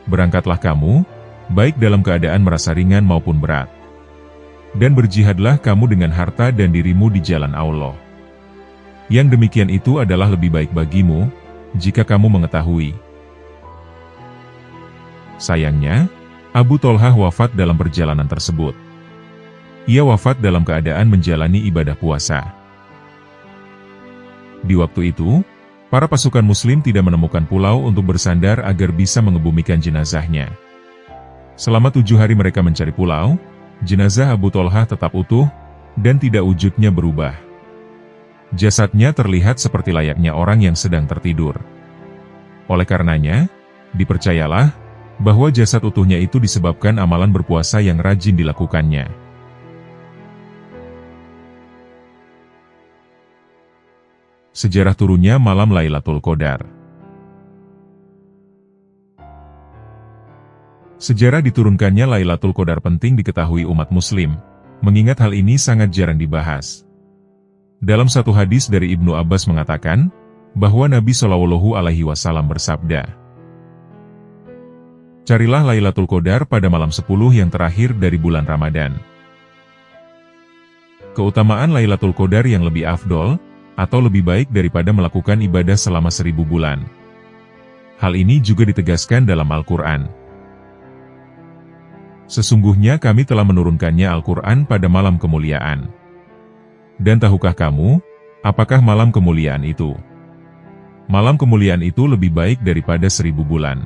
"Berangkatlah kamu, baik dalam keadaan merasa ringan maupun berat. Dan berjihadlah kamu dengan harta dan dirimu di jalan Allah. Yang demikian itu adalah lebih baik bagimu, jika kamu mengetahui." Sayangnya, Abu Tolhah wafat dalam perjalanan tersebut. Ia wafat dalam keadaan menjalani ibadah puasa. Di waktu itu, para pasukan muslim tidak menemukan pulau untuk bersandar agar bisa mengebumikan jenazahnya. Selama 7 hari mereka mencari pulau, jenazah Abu Tolhah tetap utuh, dan tidak wujudnya berubah. Jasadnya terlihat seperti layaknya orang yang sedang tertidur. Oleh karenanya, dipercayalah, bahwa jasad utuhnya itu disebabkan amalan berpuasa yang rajin dilakukannya. Sejarah turunnya malam Lailatul Qadar. Sejarah diturunkannya Lailatul Qadar penting diketahui umat muslim, mengingat hal ini sangat jarang dibahas. Dalam satu hadis dari Ibnu Abbas mengatakan, bahwa Nabi SAW bersabda, "Carilah Lailatul Qadar pada malam 10 yang terakhir dari bulan Ramadan." Keutamaan Lailatul Qadar yang lebih afdol, atau lebih baik daripada melakukan ibadah selama 1000 bulan. Hal ini juga ditegaskan dalam Al-Quran. "Sesungguhnya kami telah menurunkannya Al-Quran pada malam kemuliaan. Dan tahukah kamu, apakah malam kemuliaan itu? Malam kemuliaan itu lebih baik daripada 1000 bulan.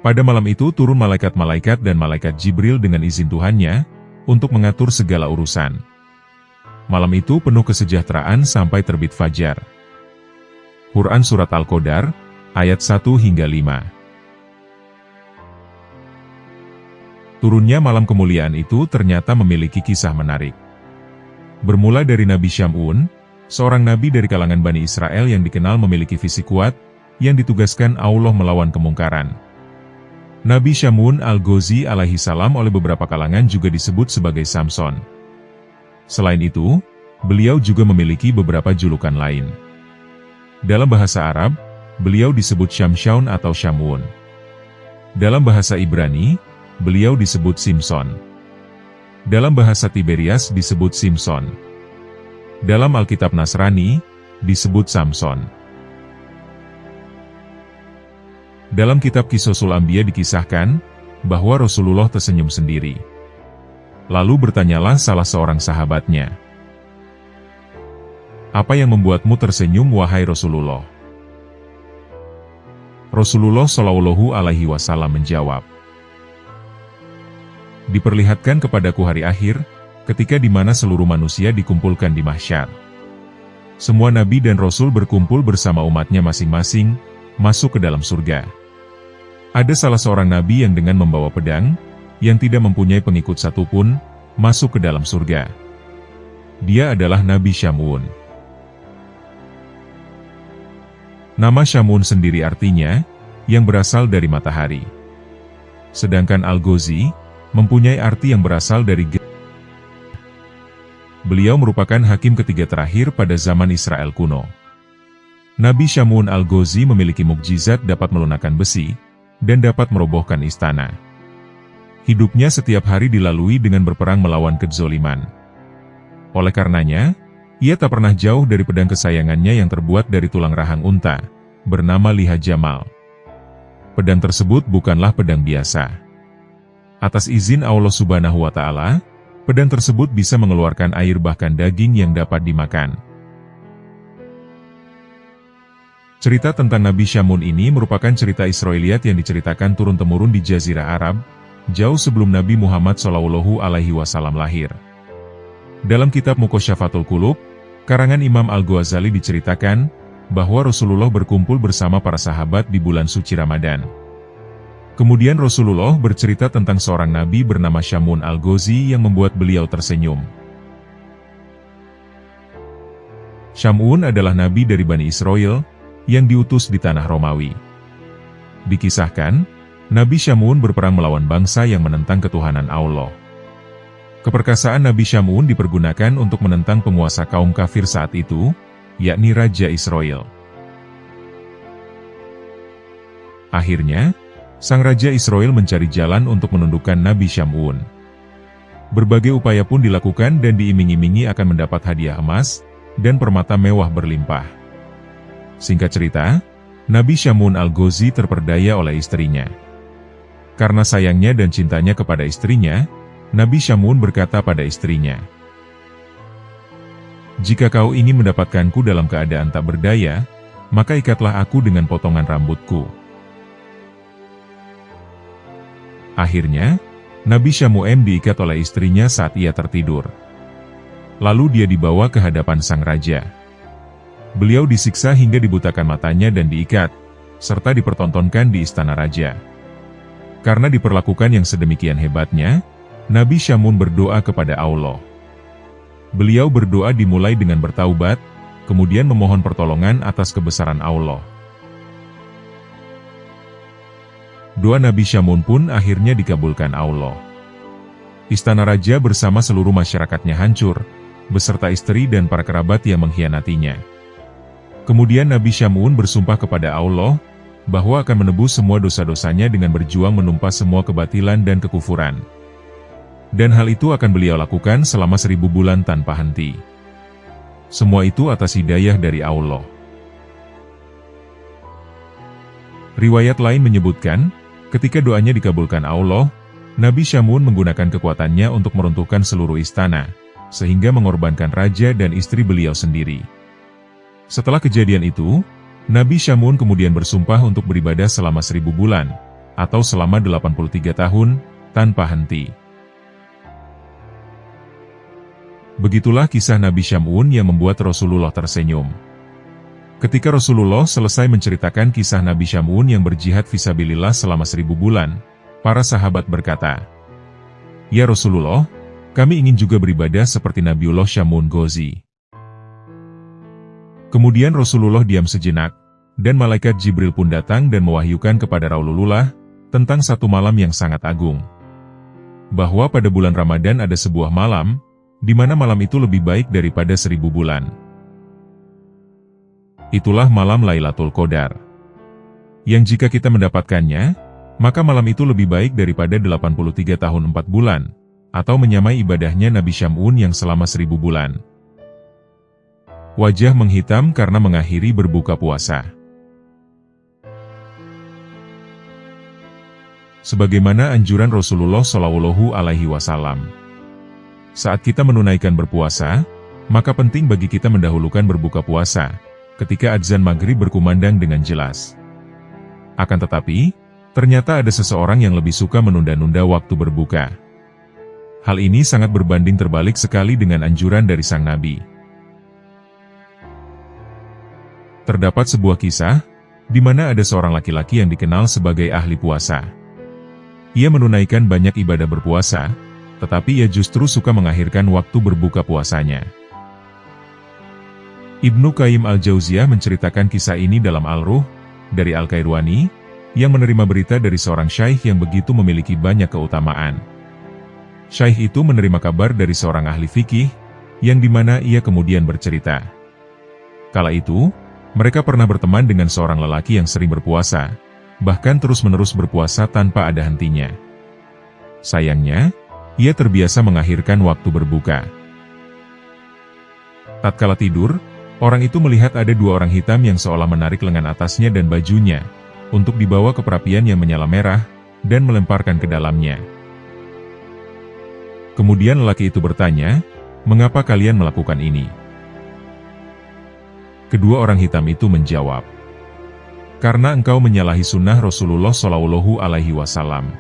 Pada malam itu turun malaikat-malaikat dan malaikat Jibril dengan izin Tuhannya, untuk mengatur segala urusan. Malam itu penuh kesejahteraan sampai terbit fajar." Quran Surat Al-Qadar, ayat 1-5. Turunnya malam kemuliaan itu ternyata memiliki kisah menarik. Bermula dari Nabi Syamun, seorang nabi dari kalangan Bani Israel yang dikenal memiliki fisik kuat, yang ditugaskan Allah melawan kemungkaran. Nabi Syamun Al-Ghazi alaihi salam oleh beberapa kalangan juga disebut sebagai Samson. Selain itu, beliau juga memiliki beberapa julukan lain. Dalam bahasa Arab, beliau disebut Syamsyaun atau Syamun. Dalam bahasa Ibrani, beliau disebut Simson. Dalam bahasa Tiberias disebut Simson. Dalam Alkitab Nasrani, disebut Samson. Dalam kitab Qisosul Anbiya dikisahkan, bahwa Rasulullah tersenyum sendiri. Lalu bertanyalah salah seorang sahabatnya, Apa yang membuatmu tersenyum wahai Rasulullah? Rasulullah Shallallahu Alaihi Wasallam menjawab, diperlihatkan kepadaku hari akhir, ketika di mana seluruh manusia dikumpulkan di mahsyar. Semua nabi dan rasul berkumpul bersama umatnya masing-masing, masuk ke dalam surga. Ada salah seorang nabi yang dengan membawa pedang, yang tidak mempunyai pengikut satupun, masuk ke dalam surga. Dia adalah Nabi Syamun. Nama Syamun sendiri artinya, yang berasal dari matahari. Sedangkan Al-Ghazi, mempunyai arti yang berasal dari beliau merupakan hakim ketiga terakhir pada zaman Israel kuno. Nabi Syamun Al-Ghazi memiliki mukjizat dapat melunakkan besi, dan dapat merobohkan istana. Hidupnya setiap hari dilalui dengan berperang melawan kezoliman. Oleh karenanya, ia tak pernah jauh dari pedang kesayangannya yang terbuat dari tulang rahang unta, bernama Liha Jamal. Pedang tersebut bukanlah pedang biasa. Atas izin Allah Subhanahu wa Ta'ala, pedang tersebut bisa mengeluarkan air bahkan daging yang dapat dimakan. Cerita tentang Nabi Syamun ini merupakan cerita Israiliyat yang diceritakan turun-temurun di Jazirah Arab, jauh sebelum Nabi Muhammad Shallallahu Alaihi Wasallam lahir. Dalam kitab Muqasyafatul Qulub, karangan Imam Al-Ghazali diceritakan, bahwa Rasulullah berkumpul bersama para sahabat di bulan suci Ramadan. Kemudian Rasulullah bercerita tentang seorang nabi bernama Syamun Al-Ghazi yang membuat beliau tersenyum. Syamun adalah nabi dari Bani Israel, yang diutus di tanah Romawi. Dikisahkan, Nabi Syamun berperang melawan bangsa yang menentang ketuhanan Allah. Keperkasaan Nabi Syamun dipergunakan untuk menentang penguasa kaum kafir saat itu, yakni Raja Israel. Akhirnya, sang Raja Israel mencari jalan untuk menundukkan Nabi Syamun. Berbagai upaya pun dilakukan dan diiming-imingi akan mendapat hadiah emas, dan permata mewah berlimpah. Singkat cerita, Nabi Syamun Al-Ghazi terperdaya oleh istrinya. Karena sayangnya dan cintanya kepada istrinya, Nabi Syamun berkata pada istrinya, "Jika kau ingin mendapatkanku dalam keadaan tak berdaya, maka ikatlah aku dengan potongan rambutku." Akhirnya, Nabi Syamun diikat oleh istrinya saat ia tertidur. Lalu dia dibawa ke hadapan sang raja. Beliau disiksa hingga dibutakan matanya dan diikat, serta dipertontonkan di istana raja. Karena diperlakukan yang sedemikian hebatnya, Nabi Syamun berdoa kepada Allah. Beliau berdoa dimulai dengan bertaubat, kemudian memohon pertolongan atas kebesaran Allah. Doa Nabi Syamun pun akhirnya dikabulkan Allah. Istana raja bersama seluruh masyarakatnya hancur, beserta istri dan para kerabat yang mengkhianatinya. Kemudian Nabi Syamun bersumpah kepada Allah, bahwa akan menebus semua dosa-dosanya dengan berjuang menumpas semua kebatilan dan kekufuran. Dan hal itu akan beliau lakukan selama 1000 bulan tanpa henti. Semua itu atas hidayah dari Allah. Riwayat lain menyebutkan, ketika doanya dikabulkan Allah, Nabi Syamun menggunakan kekuatannya untuk meruntuhkan seluruh istana, sehingga mengorbankan raja dan istri beliau sendiri. Setelah kejadian itu, Nabi Syamun kemudian bersumpah untuk beribadah selama 1000 bulan, atau selama 83 tahun, tanpa henti. Begitulah kisah Nabi Syamun yang membuat Rasulullah tersenyum. Ketika Rasulullah selesai menceritakan kisah Nabi Syamun yang berjihad fisabilillah selama 1000 bulan, para sahabat berkata, "Ya Rasulullah, kami ingin juga beribadah seperti Nabiullah Syamun Ghazi." Kemudian Rasulullah diam sejenak, dan malaikat Jibril pun datang dan mewahyukan kepada Rasulullah tentang satu malam yang sangat agung. Bahwa pada bulan Ramadan ada sebuah malam, di mana malam itu lebih baik daripada 1000 bulan. Itulah malam Lailatul Qadar. Yang jika kita mendapatkannya, maka malam itu lebih baik daripada 83 tahun 4 bulan, atau menyamai ibadahnya Nabi Syamun yang selama 1000 bulan. Wajah menghitam karena mengakhiri berbuka puasa. Sebagaimana anjuran Rasulullah Shallallahu Alaihi Wasallam. Saat kita menunaikan berpuasa, maka penting bagi kita mendahulukan berbuka puasa, ketika adzan maghrib berkumandang dengan jelas. Akan tetapi, ternyata ada seseorang yang lebih suka menunda-nunda waktu berbuka. Hal ini sangat berbanding terbalik sekali dengan anjuran dari sang Nabi. Terdapat sebuah kisah, di mana ada seorang laki-laki yang dikenal sebagai ahli puasa. Ia menunaikan banyak ibadah berpuasa, tetapi ia justru suka mengakhirkan waktu berbuka puasanya. Ibnu Qayyim al-Jauziyah menceritakan kisah ini dalam Al-Ruh, dari Al-Qairwani, yang menerima berita dari seorang syaikh yang begitu memiliki banyak keutamaan. Syaikh itu menerima kabar dari seorang ahli fikih, yang dimana ia kemudian bercerita. Kala itu, mereka pernah berteman dengan seorang lelaki yang sering berpuasa, bahkan terus-menerus berpuasa tanpa ada hentinya. Sayangnya, ia terbiasa mengakhirkan waktu berbuka. Tatkala tidur, orang itu melihat ada dua orang hitam yang seolah menarik lengan atasnya dan bajunya, untuk dibawa ke perapian yang menyala merah, dan melemparkan ke dalamnya. Kemudian lelaki itu bertanya, "Mengapa kalian melakukan ini?" Kedua orang hitam itu menjawab, "Karena engkau menyalahi sunnah Rasulullah Shallallahu Alaihi Wasallam.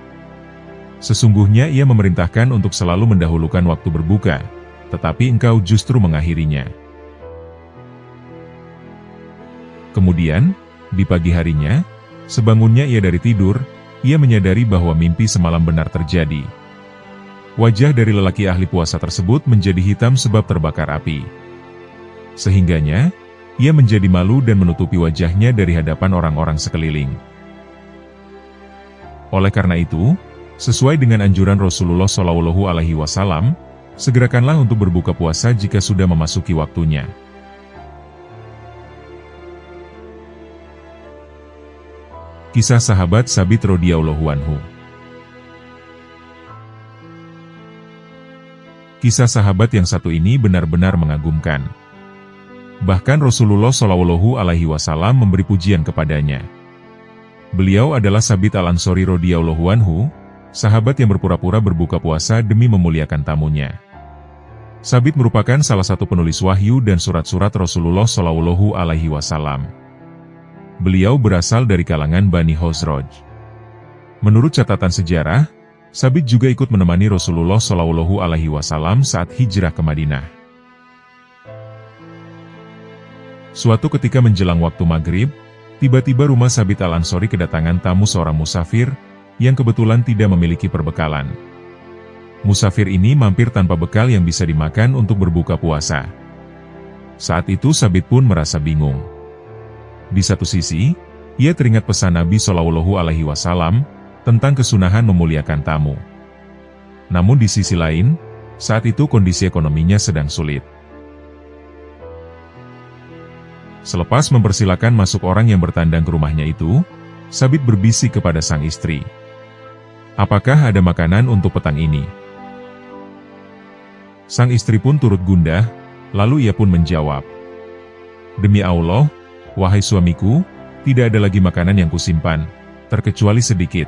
Sesungguhnya ia memerintahkan untuk selalu mendahulukan waktu berbuka, tetapi engkau justru mengakhirinya." Kemudian, di pagi harinya, sebangunnya ia dari tidur, ia menyadari bahwa mimpi semalam benar terjadi. Wajah dari lelaki ahli puasa tersebut menjadi hitam sebab terbakar api. Sehingganya, ia menjadi malu dan menutupi wajahnya dari hadapan orang-orang sekeliling. Oleh karena itu, sesuai dengan anjuran Rasulullah Shallallahu Alaihi Wasallam, segerakanlah untuk berbuka puasa jika sudah memasuki waktunya. Kisah sahabat Tsabit radhiyallahu anhu. Kisah sahabat yang satu ini benar-benar mengagumkan. Bahkan Rasulullah Shallallahu Alaihi Wasallam memberi pujian kepadanya. Beliau adalah Tsabit al-Ansori radhiyallahu anhu, sahabat yang berpura-pura berbuka puasa demi memuliakan tamunya. Tsabit merupakan salah satu penulis wahyu dan surat-surat Rasulullah Shallallahu Alaihi Wasallam. Beliau berasal dari kalangan Bani Khazraj. Menurut catatan sejarah, Tsabit juga ikut menemani Rasulullah Shallallahu Alaihi Wasallam saat hijrah ke Madinah. Suatu ketika menjelang waktu maghrib, tiba-tiba rumah Tsabit al-Ansori kedatangan tamu seorang musafir, yang kebetulan tidak memiliki perbekalan. Musafir ini mampir tanpa bekal yang bisa dimakan untuk berbuka puasa. Saat itu Tsabit pun merasa bingung. Di satu sisi, ia teringat pesan Nabi Shallallahu Alaihi Wasallam, tentang kesunahan memuliakan tamu. Namun di sisi lain, saat itu kondisi ekonominya sedang sulit. Selepas mempersilakan masuk orang yang bertandang ke rumahnya itu, Tsabit berbisik kepada sang istri. "Apakah ada makanan untuk petang ini?" Sang istri pun turut gundah, lalu ia pun menjawab, "Demi Allah, wahai suamiku, tidak ada lagi makanan yang kusimpan, terkecuali sedikit."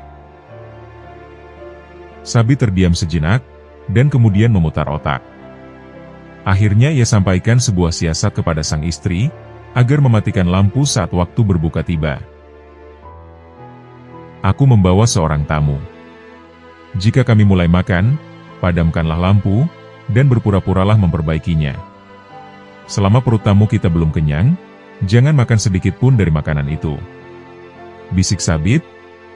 Tsabit terdiam sejenak, dan kemudian memutar otak. Akhirnya ia sampaikan sebuah siasat kepada sang istri, agar mematikan lampu saat waktu berbuka tiba. "Aku membawa seorang tamu. Jika kami mulai makan, padamkanlah lampu, dan berpura-puralah memperbaikinya. Selama perut tamu kita belum kenyang, jangan makan sedikit pun dari makanan itu." Bisik Tsabit,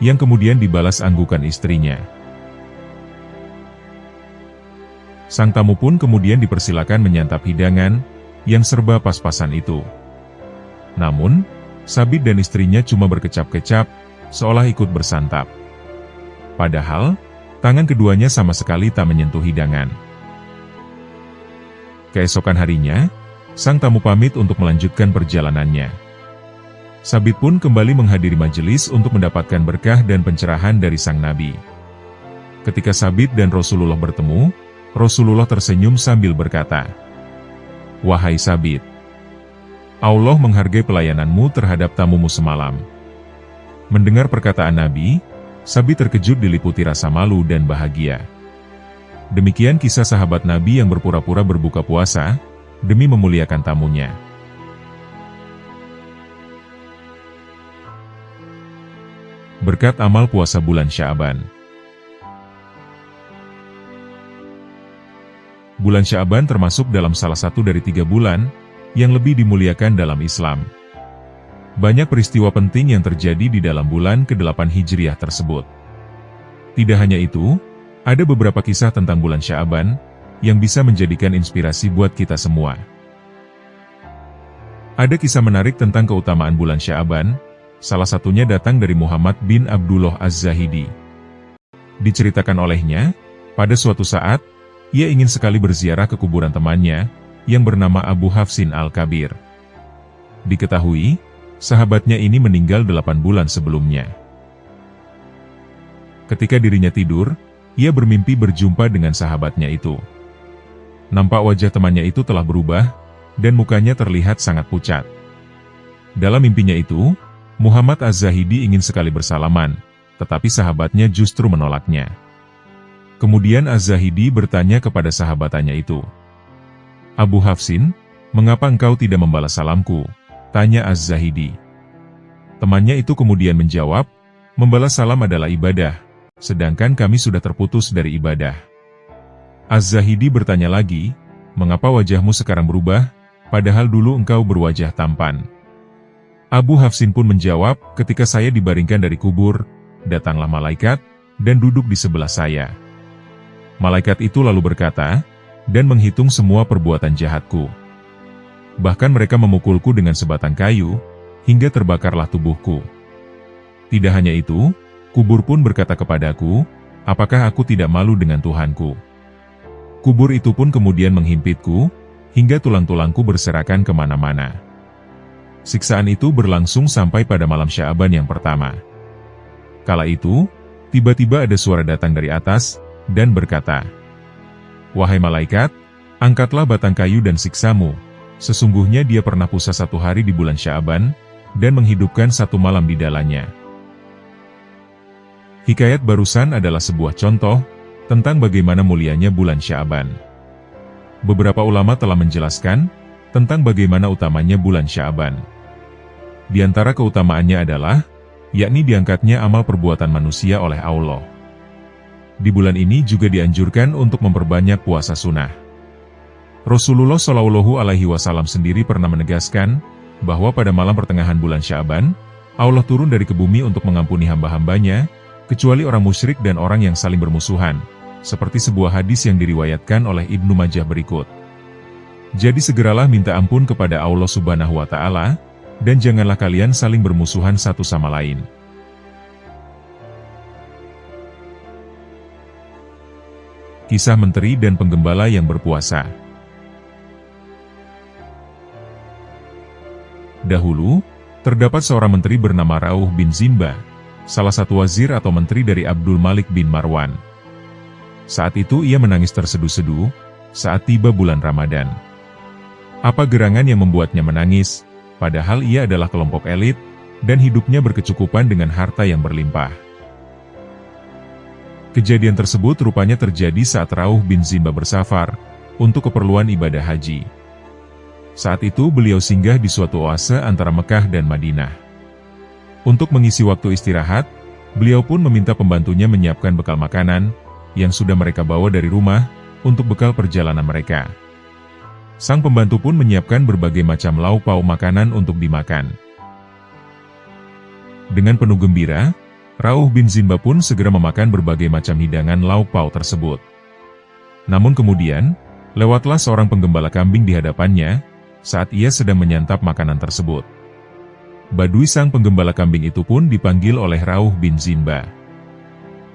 yang kemudian dibalas anggukan istrinya. Sang tamu pun kemudian dipersilakan menyantap hidangan, yang serba pas-pasan itu. Namun, Tsabit dan istrinya cuma berkecap-kecap, seolah ikut bersantap. Padahal, tangan keduanya sama sekali tak menyentuh hidangan. Keesokan harinya, sang tamu pamit untuk melanjutkan perjalanannya. Tsabit pun kembali menghadiri majelis untuk mendapatkan berkah dan pencerahan dari sang Nabi. Ketika Tsabit dan Rasulullah bertemu, Rasulullah tersenyum sambil berkata, "Wahai Tsabit, Allah menghargai pelayananmu terhadap tamumu semalam." Mendengar perkataan Nabi, Tsabit terkejut diliputi rasa malu dan bahagia. Demikian kisah sahabat Nabi yang berpura-pura berbuka puasa, demi memuliakan tamunya. Berkat amal puasa bulan Sya'ban. Bulan Sya'ban termasuk dalam salah satu dari 3 bulan yang lebih dimuliakan dalam Islam. Banyak peristiwa penting yang terjadi di dalam bulan ke-8 Hijriah tersebut. Tidak hanya itu, ada beberapa kisah tentang bulan Sya'ban yang bisa menjadikan inspirasi buat kita semua. Ada kisah menarik tentang keutamaan bulan Sya'ban, salah satunya datang dari Muhammad bin Abdullah Az-Zahidi. Diceritakan olehnya, pada suatu saat, ia ingin sekali berziarah ke kuburan temannya, yang bernama Abu Hafsin Al-Kabir. Diketahui, sahabatnya ini meninggal 8 bulan sebelumnya. Ketika dirinya tidur, ia bermimpi berjumpa dengan sahabatnya itu. Nampak wajah temannya itu telah berubah, dan mukanya terlihat sangat pucat. Dalam mimpinya itu, Muhammad Az-Zahidi ingin sekali bersalaman, tetapi sahabatnya justru menolaknya. Kemudian Az-Zahidi bertanya kepada sahabatannya itu, "Abu Hafsin, mengapa engkau tidak membalas salamku?" tanya Az-Zahidi. Temannya itu kemudian menjawab, "Membalas salam adalah ibadah, sedangkan kami sudah terputus dari ibadah." Az-Zahidi bertanya lagi, "Mengapa wajahmu sekarang berubah, padahal dulu engkau berwajah tampan?" Abu Hafsin pun menjawab, "Ketika saya dibaringkan dari kubur, datanglah malaikat, dan duduk di sebelah saya. Malaikat itu lalu berkata, dan menghitung semua perbuatan jahatku. Bahkan mereka memukulku dengan sebatang kayu, hingga terbakarlah tubuhku. Tidak hanya itu, kubur pun berkata kepadaku, apakah aku tidak malu dengan Tuhanku? Kubur itu pun kemudian menghimpitku, hingga tulang-tulangku berserakan kemana-mana." Siksaan itu berlangsung sampai pada malam Sya'ban yang pertama. Kala itu, tiba-tiba ada suara datang dari atas, dan berkata, "Wahai malaikat, angkatlah batang kayu dan siksamu, sesungguhnya dia pernah puasa 1 hari di bulan Sya'ban, dan menghidupkan 1 malam di dalamnya." Hikayat barusan adalah sebuah contoh, tentang bagaimana mulianya bulan Sya'ban. Beberapa ulama telah menjelaskan, tentang bagaimana utamanya bulan Sya'ban. Di antara keutamaannya adalah, yakni diangkatnya amal perbuatan manusia oleh Allah. Di bulan ini juga dianjurkan untuk memperbanyak puasa sunnah. Rasulullah Shallallahu Alaihi Wasallam sendiri pernah menegaskan, bahwa pada malam pertengahan bulan Sya'ban, Allah turun dari ke bumi untuk mengampuni hamba-hambanya, kecuali orang musyrik dan orang yang saling bermusuhan, seperti sebuah hadis yang diriwayatkan oleh Ibnu Majah berikut. Jadi segeralah minta ampun kepada Allah Subhanahu wa Ta'ala, dan janganlah kalian saling bermusuhan satu sama lain. Kisah menteri dan penggembala yang berpuasa. Dahulu, terdapat seorang menteri bernama Rauh bin Zinba, salah satu wazir atau menteri dari Abdul Malik bin Marwan. Saat itu ia menangis terseduh-seduh, saat tiba bulan Ramadan. Apa gerangan yang membuatnya menangis, padahal ia adalah kelompok elit, dan hidupnya berkecukupan dengan harta yang berlimpah. Kejadian tersebut rupanya terjadi saat Rauh bin Zinba bersafar, untuk keperluan ibadah haji. Saat itu beliau singgah di suatu oase antara Mekah dan Madinah. Untuk mengisi waktu istirahat, beliau pun meminta pembantunya menyiapkan bekal makanan, yang sudah mereka bawa dari rumah, untuk bekal perjalanan mereka. Sang pembantu pun menyiapkan berbagai macam lauk pauk makanan untuk dimakan. Dengan penuh gembira, Rauh bin Zinba pun segera memakan berbagai macam hidangan lauk pauk tersebut. Namun kemudian, lewatlah seorang penggembala kambing di hadapannya, saat ia sedang menyantap makanan tersebut. Badui sang penggembala kambing itu pun dipanggil oleh Rauh bin Zinba.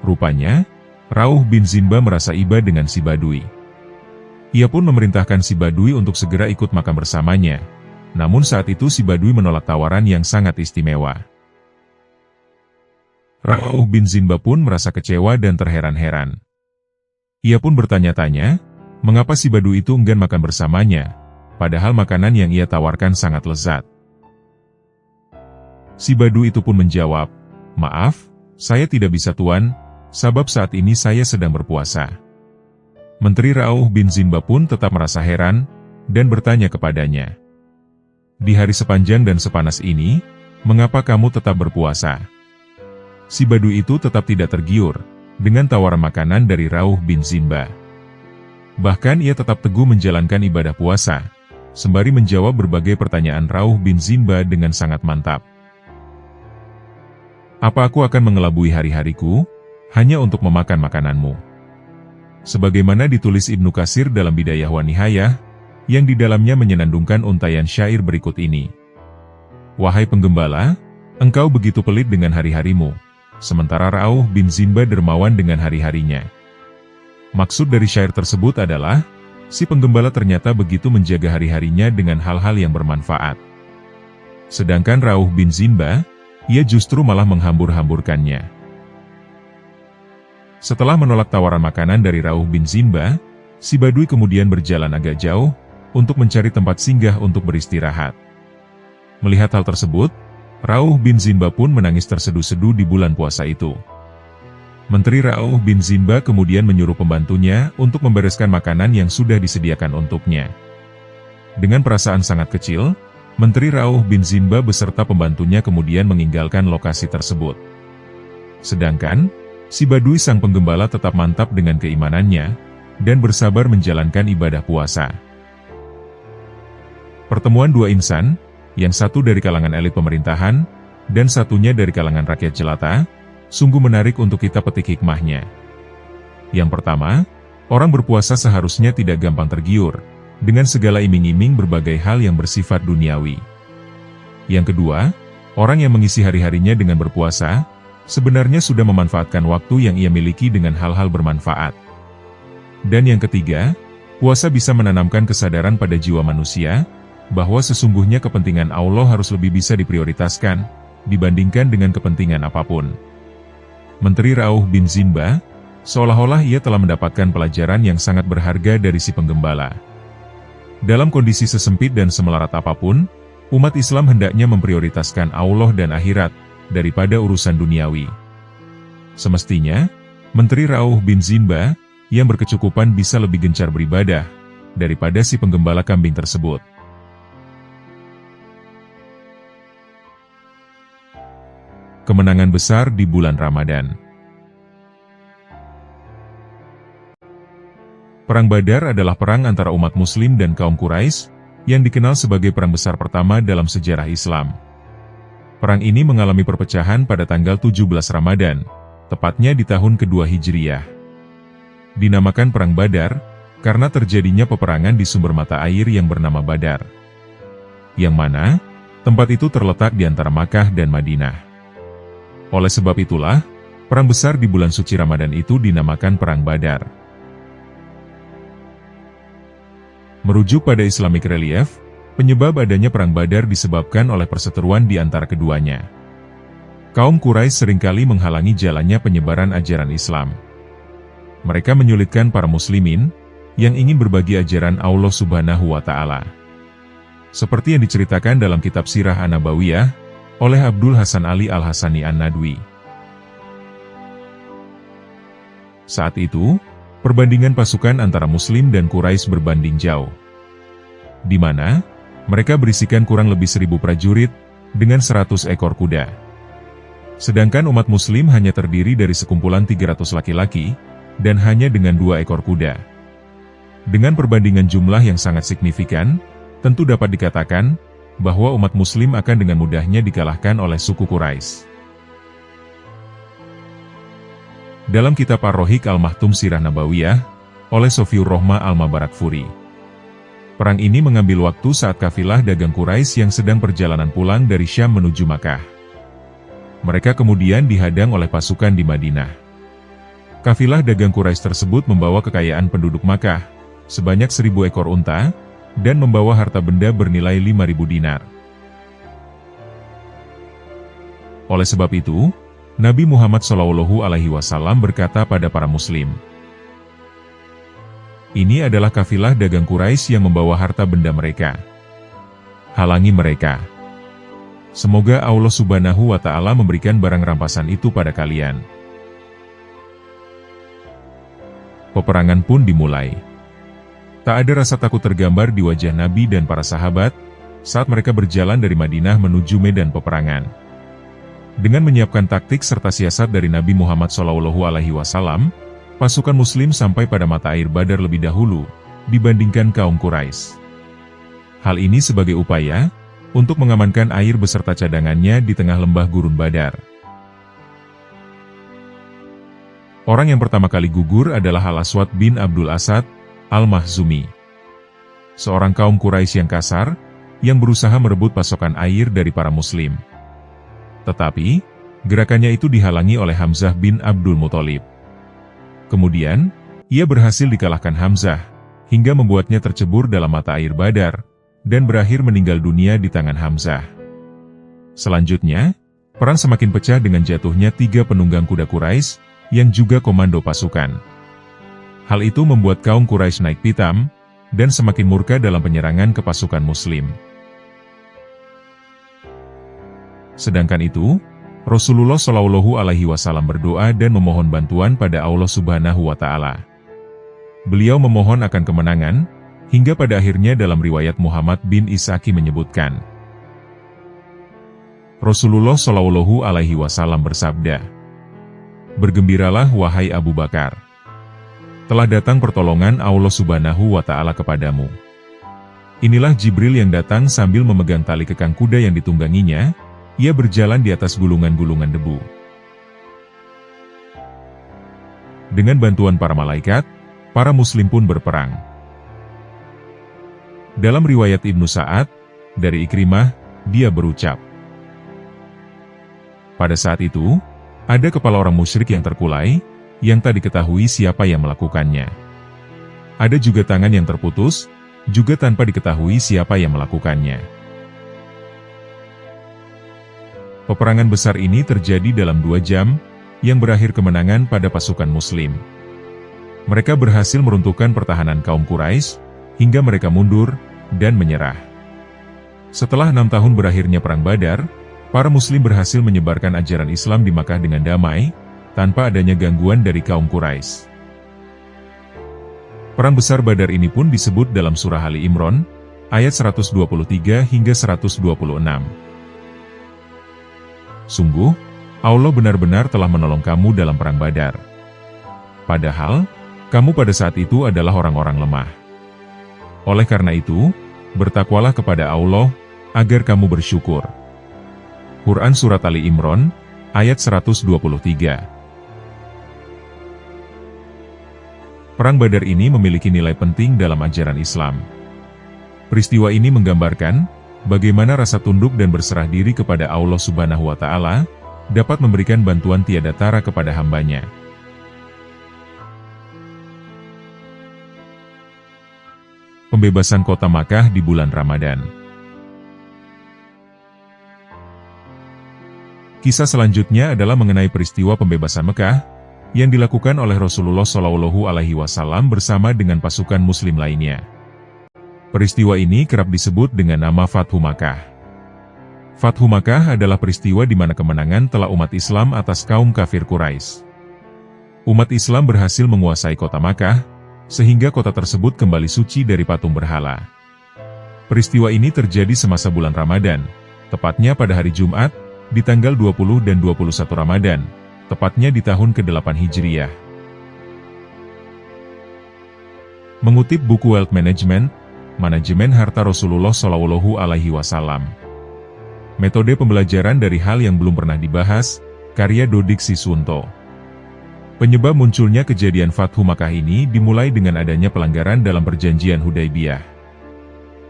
Rupanya, Rauh bin Zinba merasa iba dengan si Badui. Ia pun memerintahkan si Badui untuk segera ikut makan bersamanya, namun saat itu si Badui menolak tawaran yang sangat istimewa. Rauh bin Zinba pun merasa kecewa dan terheran-heran. Ia pun bertanya-tanya, mengapa si Badui itu enggan makan bersamanya, padahal makanan yang ia tawarkan sangat lezat. Si Badui itu pun menjawab, "Maaf, saya tidak bisa tuan, sebab saat ini saya sedang berpuasa." Menteri Rauh bin Zinba pun tetap merasa heran, dan bertanya kepadanya, "Di hari sepanjang dan sepanas ini, mengapa kamu tetap berpuasa?" Si Badui itu tetap tidak tergiur dengan tawaran makanan dari Rauh bin Zinba. Bahkan ia tetap teguh menjalankan ibadah puasa, sembari menjawab berbagai pertanyaan Rauh bin Zinba dengan sangat mantap. "Apa aku akan mengelabui hari-hariku hanya untuk memakan makananmu?" Sebagaimana ditulis Ibnu Katsir dalam Bidayah wa Nihayah, yang di dalamnya menyenandungkan untaian syair berikut ini. "Wahai penggembala, engkau begitu pelit dengan hari-harimu, sementara Rauh bin Zinba dermawan dengan hari-harinya." Maksud dari syair tersebut adalah, si penggembala ternyata begitu menjaga hari-harinya dengan hal-hal yang bermanfaat. Sedangkan Rauh bin Zinba, ia justru malah menghambur-hamburkannya. Setelah menolak tawaran makanan dari Rauh bin Zinba, si Badui kemudian berjalan agak jauh untuk mencari tempat singgah untuk beristirahat. Melihat hal tersebut, Rauh bin Zinba pun menangis terseduh-seduh di bulan puasa itu. Menteri Rauh bin Zinba kemudian menyuruh pembantunya untuk membereskan makanan yang sudah disediakan untuknya. Dengan perasaan sangat kecil, Menteri Rauh bin Zinba beserta pembantunya kemudian meninggalkan lokasi tersebut. Sedangkan, si Badui sang penggembala tetap mantap dengan keimanannya, dan bersabar menjalankan ibadah puasa. Pertemuan dua insan, yang satu dari kalangan elit pemerintahan, dan satunya dari kalangan rakyat jelata, sungguh menarik untuk kita petik hikmahnya. Yang pertama, orang berpuasa seharusnya tidak gampang tergiur dengan segala iming-iming berbagai hal yang bersifat duniawi. Yang kedua, orang yang mengisi hari-harinya dengan berpuasa, sebenarnya sudah memanfaatkan waktu yang ia miliki dengan hal-hal bermanfaat. Dan yang ketiga, puasa bisa menanamkan kesadaran pada jiwa manusia, bahwa sesungguhnya kepentingan Allah harus lebih bisa diprioritaskan, dibandingkan dengan kepentingan apapun. Menteri Rauh bin Zinba, seolah-olah ia telah mendapatkan pelajaran yang sangat berharga dari si penggembala. Dalam kondisi sesempit dan semelarat apapun, umat Islam hendaknya memprioritaskan Allah dan akhirat, daripada urusan duniawi. Semestinya, Menteri Rauh bin Zinba, yang berkecukupan bisa lebih gencar beribadah, daripada si penggembala kambing tersebut. Kemenangan besar di bulan Ramadan. Perang Badar adalah perang antara umat Muslim dan kaum Quraisy, yang dikenal sebagai perang besar pertama dalam sejarah Islam. Perang ini mengalami perpecahan pada tanggal 17 Ramadan, tepatnya di tahun kedua Hijriyah. Dinamakan Perang Badar, karena terjadinya peperangan di sumber mata air yang bernama Badar. Yang mana, tempat itu terletak di antara Makkah dan Madinah. Oleh sebab itulah, perang besar di bulan suci Ramadan itu dinamakan Perang Badar. Merujuk pada Islamic Relief, penyebab adanya Perang Badar disebabkan oleh perseteruan di antara keduanya. Kaum Quraisy seringkali menghalangi jalannya penyebaran ajaran Islam. Mereka menyulitkan para muslimin, yang ingin berbagi ajaran Allah Subhanahu wa Ta'ala. Seperti yang diceritakan dalam kitab Sirah An-Nabawiyah, oleh Abdul Hasan Ali Al-Hasani An-Nadwi. Saat itu, perbandingan pasukan antara Muslim dan Quraisy berbanding jauh. Di mana, mereka berisikan kurang lebih 1000 prajurit, dengan 100 ekor kuda. Sedangkan umat Muslim hanya terdiri dari sekumpulan 300 laki-laki, dan hanya dengan 2 ekor kuda. Dengan perbandingan jumlah yang sangat signifikan, tentu dapat dikatakan, bahwa umat Muslim akan dengan mudahnya dikalahkan oleh suku Quraisy. Dalam kitab Ar-Rohiq Al-Mahtum Sirah Nabawiyah, oleh Sofiur Rohmah Al-Mabarakfuri. Perang ini mengambil waktu saat kafilah dagang Quraisy yang sedang perjalanan pulang dari Syam menuju Makkah. Mereka kemudian dihadang oleh pasukan di Madinah. Kafilah dagang Quraisy tersebut membawa kekayaan penduduk Makkah, sebanyak 1000 ekor unta, dan membawa harta benda bernilai 5.000 dinar. Oleh sebab itu, Nabi Muhammad SAW berkata pada para muslim, "Ini adalah kafilah dagang Quraisy yang membawa harta benda mereka. Halangi mereka. Semoga Allah Subhanahu wa Ta'ala memberikan barang rampasan itu pada kalian." Peperangan pun dimulai. Tak ada rasa takut tergambar di wajah Nabi dan para sahabat saat mereka berjalan dari Madinah menuju medan peperangan. Dengan menyiapkan taktik serta siasat dari Nabi Muhammad SAW, pasukan Muslim sampai pada mata air Badar lebih dahulu dibandingkan kaum Quraisy. Hal ini sebagai upaya untuk mengamankan air beserta cadangannya di tengah lembah gurun Badar. Orang yang pertama kali gugur adalah Al-Aswad bin Abdul Asad Al-Mahzumi, seorang kaum Quraisy yang kasar, yang berusaha merebut pasokan air dari para Muslim. Tetapi, gerakannya itu dihalangi oleh Hamzah bin Abdul Muthalib. Kemudian, ia berhasil dikalahkan Hamzah, hingga membuatnya tercebur dalam mata air Badar, dan berakhir meninggal dunia di tangan Hamzah. Selanjutnya, perang semakin pecah dengan jatuhnya 3 penunggang kuda Quraisy, yang juga komando pasukan. Hal itu membuat kaum Quraisy naik pitam, dan semakin murka dalam penyerangan ke pasukan Muslim. Sedangkan itu, Rasulullah SAW berdoa dan memohon bantuan pada Allah Subhanahu wa Ta'ala. Beliau memohon akan kemenangan, hingga pada akhirnya dalam riwayat Muhammad bin Ishaqi menyebutkan, Rasulullah SAW bersabda, "Bergembiralah wahai Abu Bakar. Telah datang pertolongan Allah Subhanahu wa Ta'ala kepadamu." Inilah Jibril yang datang sambil memegang tali kekang kuda yang ditungganginya. Ia berjalan di atas gulungan-gulungan debu. Dengan bantuan para malaikat, para Muslim pun berperang. Dalam riwayat Ibnu Sa'ad, dari Ikrimah, dia berucap, pada saat itu, ada kepala orang musyrik yang terkulai, yang tak diketahui siapa yang melakukannya. Ada juga tangan yang terputus, juga tanpa diketahui siapa yang melakukannya. Peperangan besar ini terjadi dalam 2 jam, yang berakhir kemenangan pada pasukan Muslim. Mereka berhasil meruntuhkan pertahanan kaum Quraisy, hingga mereka mundur, dan menyerah. Setelah 6 tahun berakhirnya Perang Badar, para Muslim berhasil menyebarkan ajaran Islam di Makkah dengan damai, tanpa adanya gangguan dari kaum Quraisy. Perang besar Badar ini pun disebut dalam surah Ali Imran, ayat 123 hingga 126. Sungguh, Allah benar-benar telah menolong kamu dalam Perang Badar. Padahal, kamu pada saat itu adalah orang-orang lemah. Oleh karena itu, bertakwalah kepada Allah, agar kamu bersyukur. Quran Surat Ali Imran, ayat 123. Perang Badar ini memiliki nilai penting dalam ajaran Islam. Peristiwa ini menggambarkan bagaimana rasa tunduk dan berserah diri kepada Allah Subhanahu wa Ta'ala dapat memberikan bantuan tiada tara kepada hambanya. Pembebasan kota Makkah di bulan Ramadan. Kisah selanjutnya adalah mengenai peristiwa pembebasan Mekah yang dilakukan oleh Rasulullah SAW bersama dengan pasukan Muslim lainnya. Peristiwa ini kerap disebut dengan nama Fathu Makkah. Fathu Makkah adalah peristiwa di mana kemenangan telah umat Islam atas kaum kafir Quraisy. Umat Islam berhasil menguasai kota Makkah, sehingga kota tersebut kembali suci dari patung berhala. Peristiwa ini terjadi semasa bulan Ramadan, tepatnya pada hari Jumat, di tanggal 20 dan 21 Ramadan, tepatnya di tahun ke-8 Hijriyah. Mengutip buku Wealth Management, Manajemen Harta Rasulullah SAW. Metode pembelajaran dari hal yang belum pernah dibahas, karya Dodik Siswunto. Penyebab munculnya kejadian Fathu Makkah ini dimulai dengan adanya pelanggaran dalam perjanjian Hudaybiyah.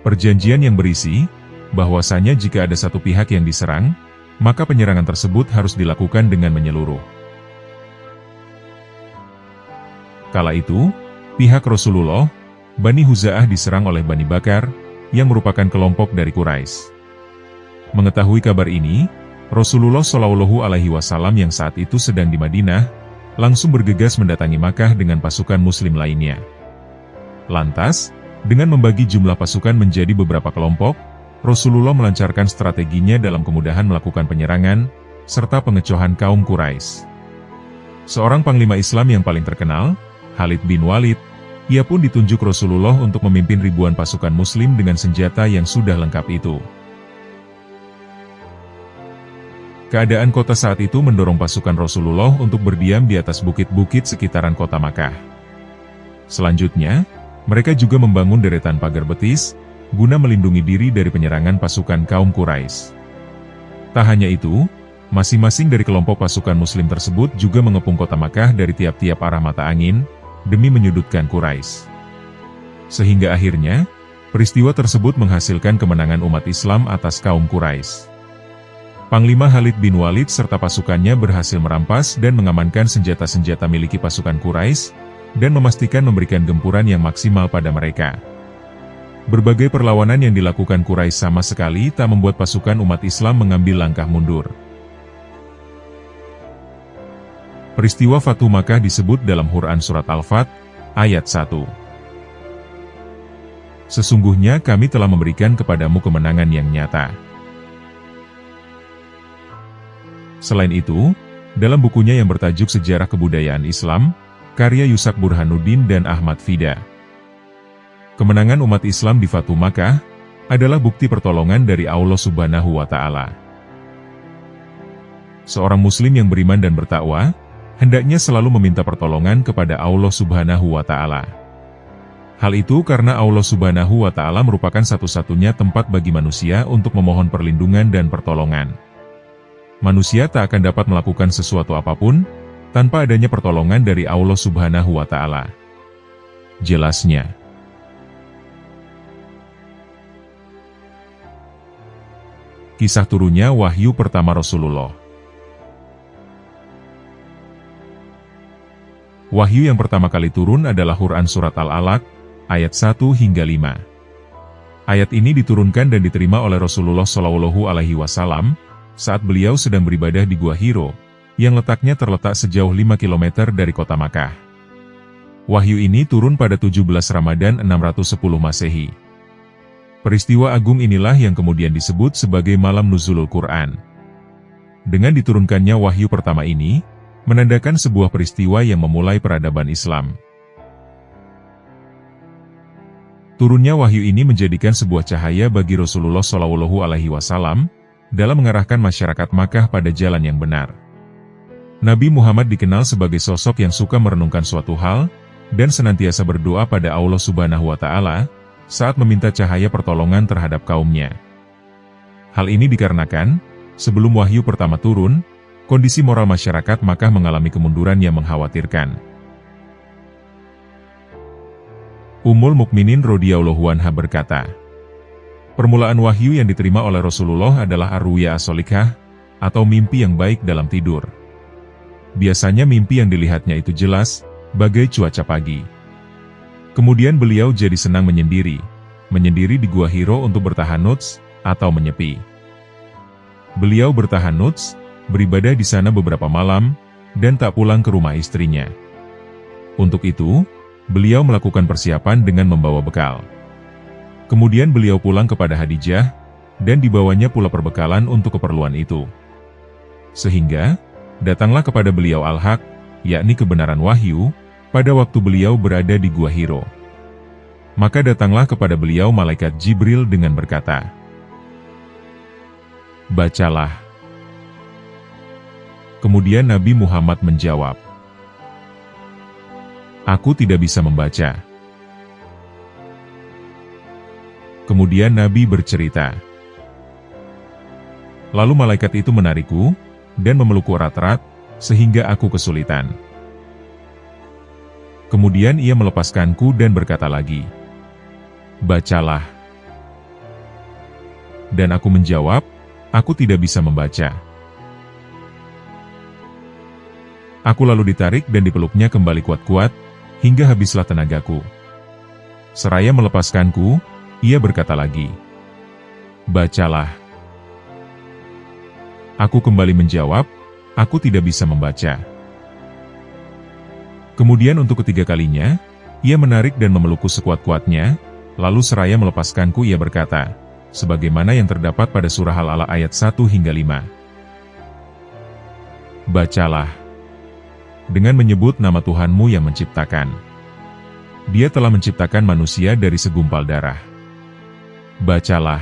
Perjanjian yang berisi, bahwasanya jika ada satu pihak yang diserang, maka penyerangan tersebut harus dilakukan dengan menyeluruh. Kala itu, pihak Rasulullah, Bani Huza'ah diserang oleh Bani Bakar, yang merupakan kelompok dari Quraisy. Mengetahui kabar ini, Rasulullah SAW yang saat itu sedang di Madinah, langsung bergegas mendatangi Makkah dengan pasukan Muslim lainnya. Lantas, dengan membagi jumlah pasukan menjadi beberapa kelompok, Rasulullah melancarkan strateginya dalam kemudahan melakukan penyerangan, serta pengecohan kaum Quraisy. Seorang panglima Islam yang paling terkenal, Khalid bin Walid, Ia pun ditunjuk Rasulullah untuk memimpin ribuan pasukan muslim dengan senjata yang sudah lengkap itu. Keadaan kota saat itu mendorong pasukan Rasulullah untuk berdiam di atas bukit-bukit sekitaran kota Makkah. Selanjutnya, mereka juga membangun deretan pagar betis, guna melindungi diri dari penyerangan pasukan kaum Quraisy. Tak hanya itu, masing-masing dari kelompok pasukan muslim tersebut juga mengepung kota Makkah dari tiap-tiap arah mata angin, demi menyudutkan Quraisy. Sehingga akhirnya, peristiwa tersebut menghasilkan kemenangan umat Islam atas kaum Quraisy. Panglima Khalid bin Walid serta pasukannya berhasil merampas dan mengamankan senjata-senjata miliki pasukan Quraisy, dan memastikan memberikan gempuran yang maksimal pada mereka. Berbagai perlawanan yang dilakukan Quraisy sama sekali tak membuat pasukan umat Islam mengambil langkah mundur. Peristiwa Fathu Makkah disebut dalam Quran Surat Al-Fath, ayat 1. Sesungguhnya kami telah memberikan kepadamu kemenangan yang nyata. Selain itu, dalam bukunya yang bertajuk Sejarah Kebudayaan Islam, karya Yusak Burhanuddin dan Ahmad Fida, kemenangan umat Islam di Fathu Makkah adalah bukti pertolongan dari Allah Subhanahu wa Ta'ala. Seorang Muslim yang beriman dan bertakwa hendaknya selalu meminta pertolongan kepada Allah Subhanahu wa Ta'ala. Hal itu karena Allah Subhanahu wa Ta'ala merupakan satu-satunya tempat bagi manusia untuk memohon perlindungan dan pertolongan. Manusia tak akan dapat melakukan sesuatu apapun tanpa adanya pertolongan dari Allah Subhanahu wa Ta'ala. Jelasnya. Kisah turunnya wahyu pertama Rasulullah. Wahyu yang pertama kali turun adalah Quran Surat Al-Alaq, ayat 1 hingga 5. Ayat ini diturunkan dan diterima oleh Rasulullah SAW saat beliau sedang beribadah di Gua Hiro, yang letaknya terletak sejauh 5 km dari kota Makkah. Wahyu ini turun pada 17 Ramadan 610 Masehi. Peristiwa agung inilah yang kemudian disebut sebagai Malam Nuzulul Quran. Dengan diturunkannya wahyu pertama ini, menandakan sebuah peristiwa yang memulai peradaban Islam. Turunnya wahyu ini menjadikan sebuah cahaya bagi Rasulullah SAW dalam mengarahkan masyarakat Makkah pada jalan yang benar. Nabi Muhammad dikenal sebagai sosok yang suka merenungkan suatu hal, dan senantiasa berdoa pada Allah Subhanahu wa Ta'ala saat meminta cahaya pertolongan terhadap kaumnya. Hal ini dikarenakan, sebelum wahyu pertama turun, kondisi moral masyarakat Makkah mengalami kemunduran yang mengkhawatirkan. Ummul Mukminin radhiyallahu anha berkata, permulaan wahyu yang diterima oleh Rasulullah adalah ar-ru'ya as-solikah, atau mimpi yang baik dalam tidur. Biasanya mimpi yang dilihatnya itu jelas, bagai cuaca pagi. Kemudian beliau jadi senang menyendiri di Gua Hiro untuk bertahanuts, atau menyepi. Beliau bertahanuts, beribadah di sana beberapa malam, dan tak pulang ke rumah istrinya. Untuk itu, beliau melakukan persiapan dengan membawa bekal. Kemudian beliau pulang kepada Khadijah, dan dibawanya pula perbekalan untuk keperluan itu. Sehingga, datanglah kepada beliau al-haq, yakni kebenaran wahyu, pada waktu beliau berada di Gua Hiro. Maka datanglah kepada beliau malaikat Jibril dengan berkata, "Bacalah." Kemudian Nabi Muhammad menjawab, "Aku tidak bisa membaca." Kemudian Nabi bercerita, "Lalu malaikat itu menarikku, dan memelukku erat-erat, sehingga aku kesulitan. Kemudian ia melepaskanku dan berkata lagi, 'Bacalah.' Dan aku menjawab, 'Aku tidak bisa membaca.' Aku lalu ditarik dan dipeluknya kembali kuat-kuat, hingga habislah tenagaku. Seraya melepaskanku, ia berkata lagi, 'Bacalah.' Aku kembali menjawab, 'Aku tidak bisa membaca.' Kemudian untuk ketiga kalinya, ia menarik dan memelukku sekuat-kuatnya, lalu seraya melepaskanku ia berkata, sebagaimana yang terdapat pada surah Al-Alaq ayat 1 hingga 5. 'Bacalah dengan menyebut nama Tuhanmu yang menciptakan.' Dia telah menciptakan manusia dari segumpal darah. Bacalah.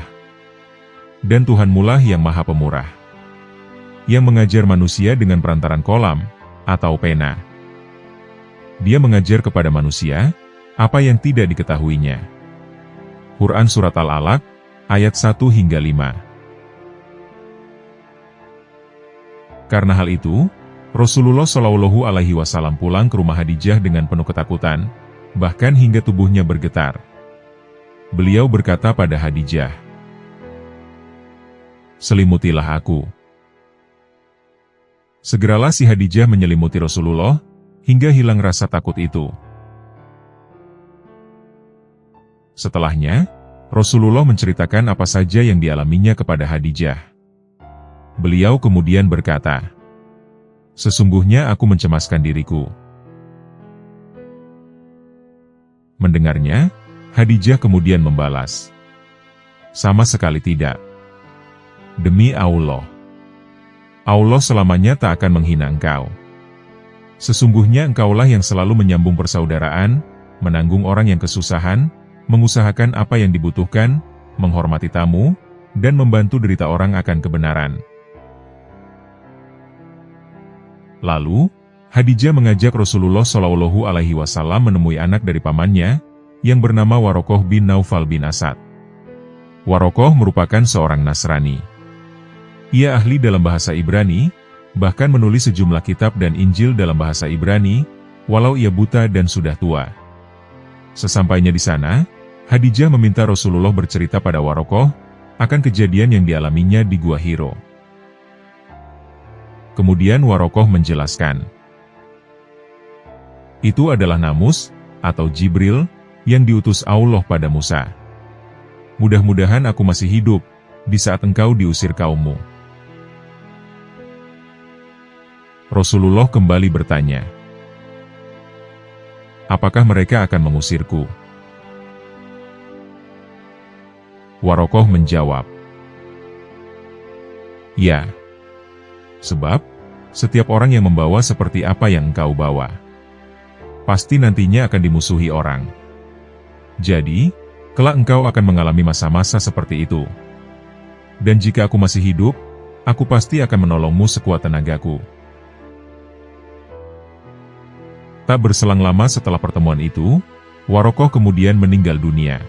Dan Tuhanmulah yang Maha Pemurah, yang mengajar manusia dengan perantaran kolam, atau pena. Dia mengajar kepada manusia, apa yang tidak diketahuinya. Quran Surat Al-Alaq, ayat 1-5. Karena hal itu, Rasulullah Shallallahu Alaihi Wasallam pulang ke rumah Khadijah dengan penuh ketakutan, bahkan hingga tubuhnya bergetar. Beliau berkata pada Khadijah, "Selimutilah aku." Segeralah si Khadijah menyelimuti Rasulullah, hingga hilang rasa takut itu. Setelahnya, Rasulullah menceritakan apa saja yang dialaminya kepada Khadijah. Beliau kemudian berkata, "Sesungguhnya aku mencemaskan diriku." Mendengarnya, Khadijah kemudian membalas, "Sama sekali tidak. Demi Allah, Allah selamanya tak akan menghina engkau. Sesungguhnya engkaulah yang selalu menyambung persaudaraan, menanggung orang yang kesusahan, mengusahakan apa yang dibutuhkan, menghormati tamu, dan membantu derita orang akan kebenaran." Lalu, Khadijah mengajak Rasulullah Shallallahu Alaihi Wasallam menemui anak dari pamannya, yang bernama Warokoh bin Naufal bin Asad. Warokoh merupakan seorang Nasrani. Ia ahli dalam bahasa Ibrani, bahkan menulis sejumlah kitab dan Injil dalam bahasa Ibrani, walau ia buta dan sudah tua. Sesampainya di sana, Khadijah meminta Rasulullah bercerita pada Warokoh akan kejadian yang dialaminya di Gua Hiro. Kemudian Warokoh menjelaskan, itu adalah Namus, atau Jibril, yang diutus Allah pada Musa. Mudah-mudahan aku masih hidup di saat engkau diusir kaummu. Rasulullah kembali bertanya, apakah mereka akan mengusirku? Warokoh menjawab, ya. Sebab, setiap orang yang membawa seperti apa yang engkau bawa, pasti nantinya akan dimusuhi orang. Jadi, kelak engkau akan mengalami masa-masa seperti itu. Dan jika aku masih hidup, aku pasti akan menolongmu sekuat tenagaku. Tak berselang lama setelah pertemuan itu, Warokoh kemudian meninggal dunia.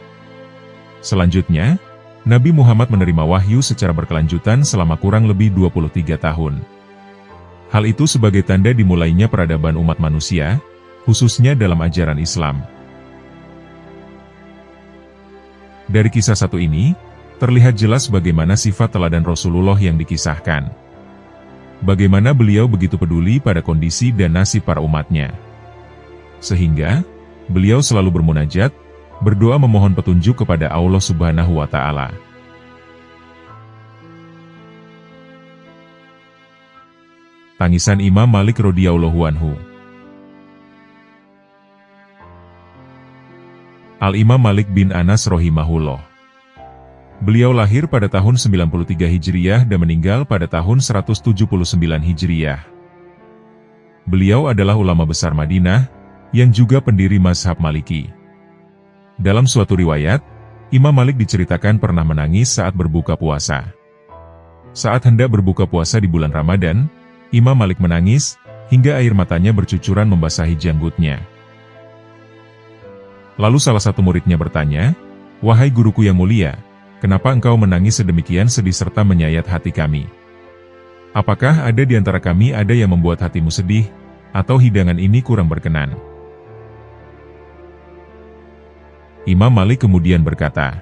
Selanjutnya, Nabi Muhammad menerima wahyu secara berkelanjutan selama kurang lebih 23 tahun. Hal itu sebagai tanda dimulainya peradaban umat manusia, khususnya dalam ajaran Islam. Dari kisah satu ini, terlihat jelas bagaimana sifat teladan Rasulullah yang dikisahkan. Bagaimana beliau begitu peduli pada kondisi dan nasib para umatnya. Sehingga, beliau selalu bermunajat, berdoa memohon petunjuk kepada Allah Subhanahu wa Ta'ala. Tangisan Imam Malik radhiyallahu anhu. Al-Imam Malik bin Anas rahimahullah. Beliau lahir pada tahun 93 Hijriah dan meninggal pada tahun 179 Hijriah. Beliau adalah ulama besar Madinah, yang juga pendiri mazhab Maliki. Dalam suatu riwayat, Imam Malik diceritakan pernah menangis saat berbuka puasa. Saat hendak berbuka puasa di bulan Ramadan, Imam Malik menangis, hingga air matanya bercucuran membasahi janggutnya. Lalu salah satu muridnya bertanya, "Wahai guruku yang mulia, kenapa engkau menangis sedemikian sedih serta menyayat hati kami? Apakah ada di antara kami ada yang membuat hatimu sedih, atau hidangan ini kurang berkenan?" Imam Malik kemudian berkata,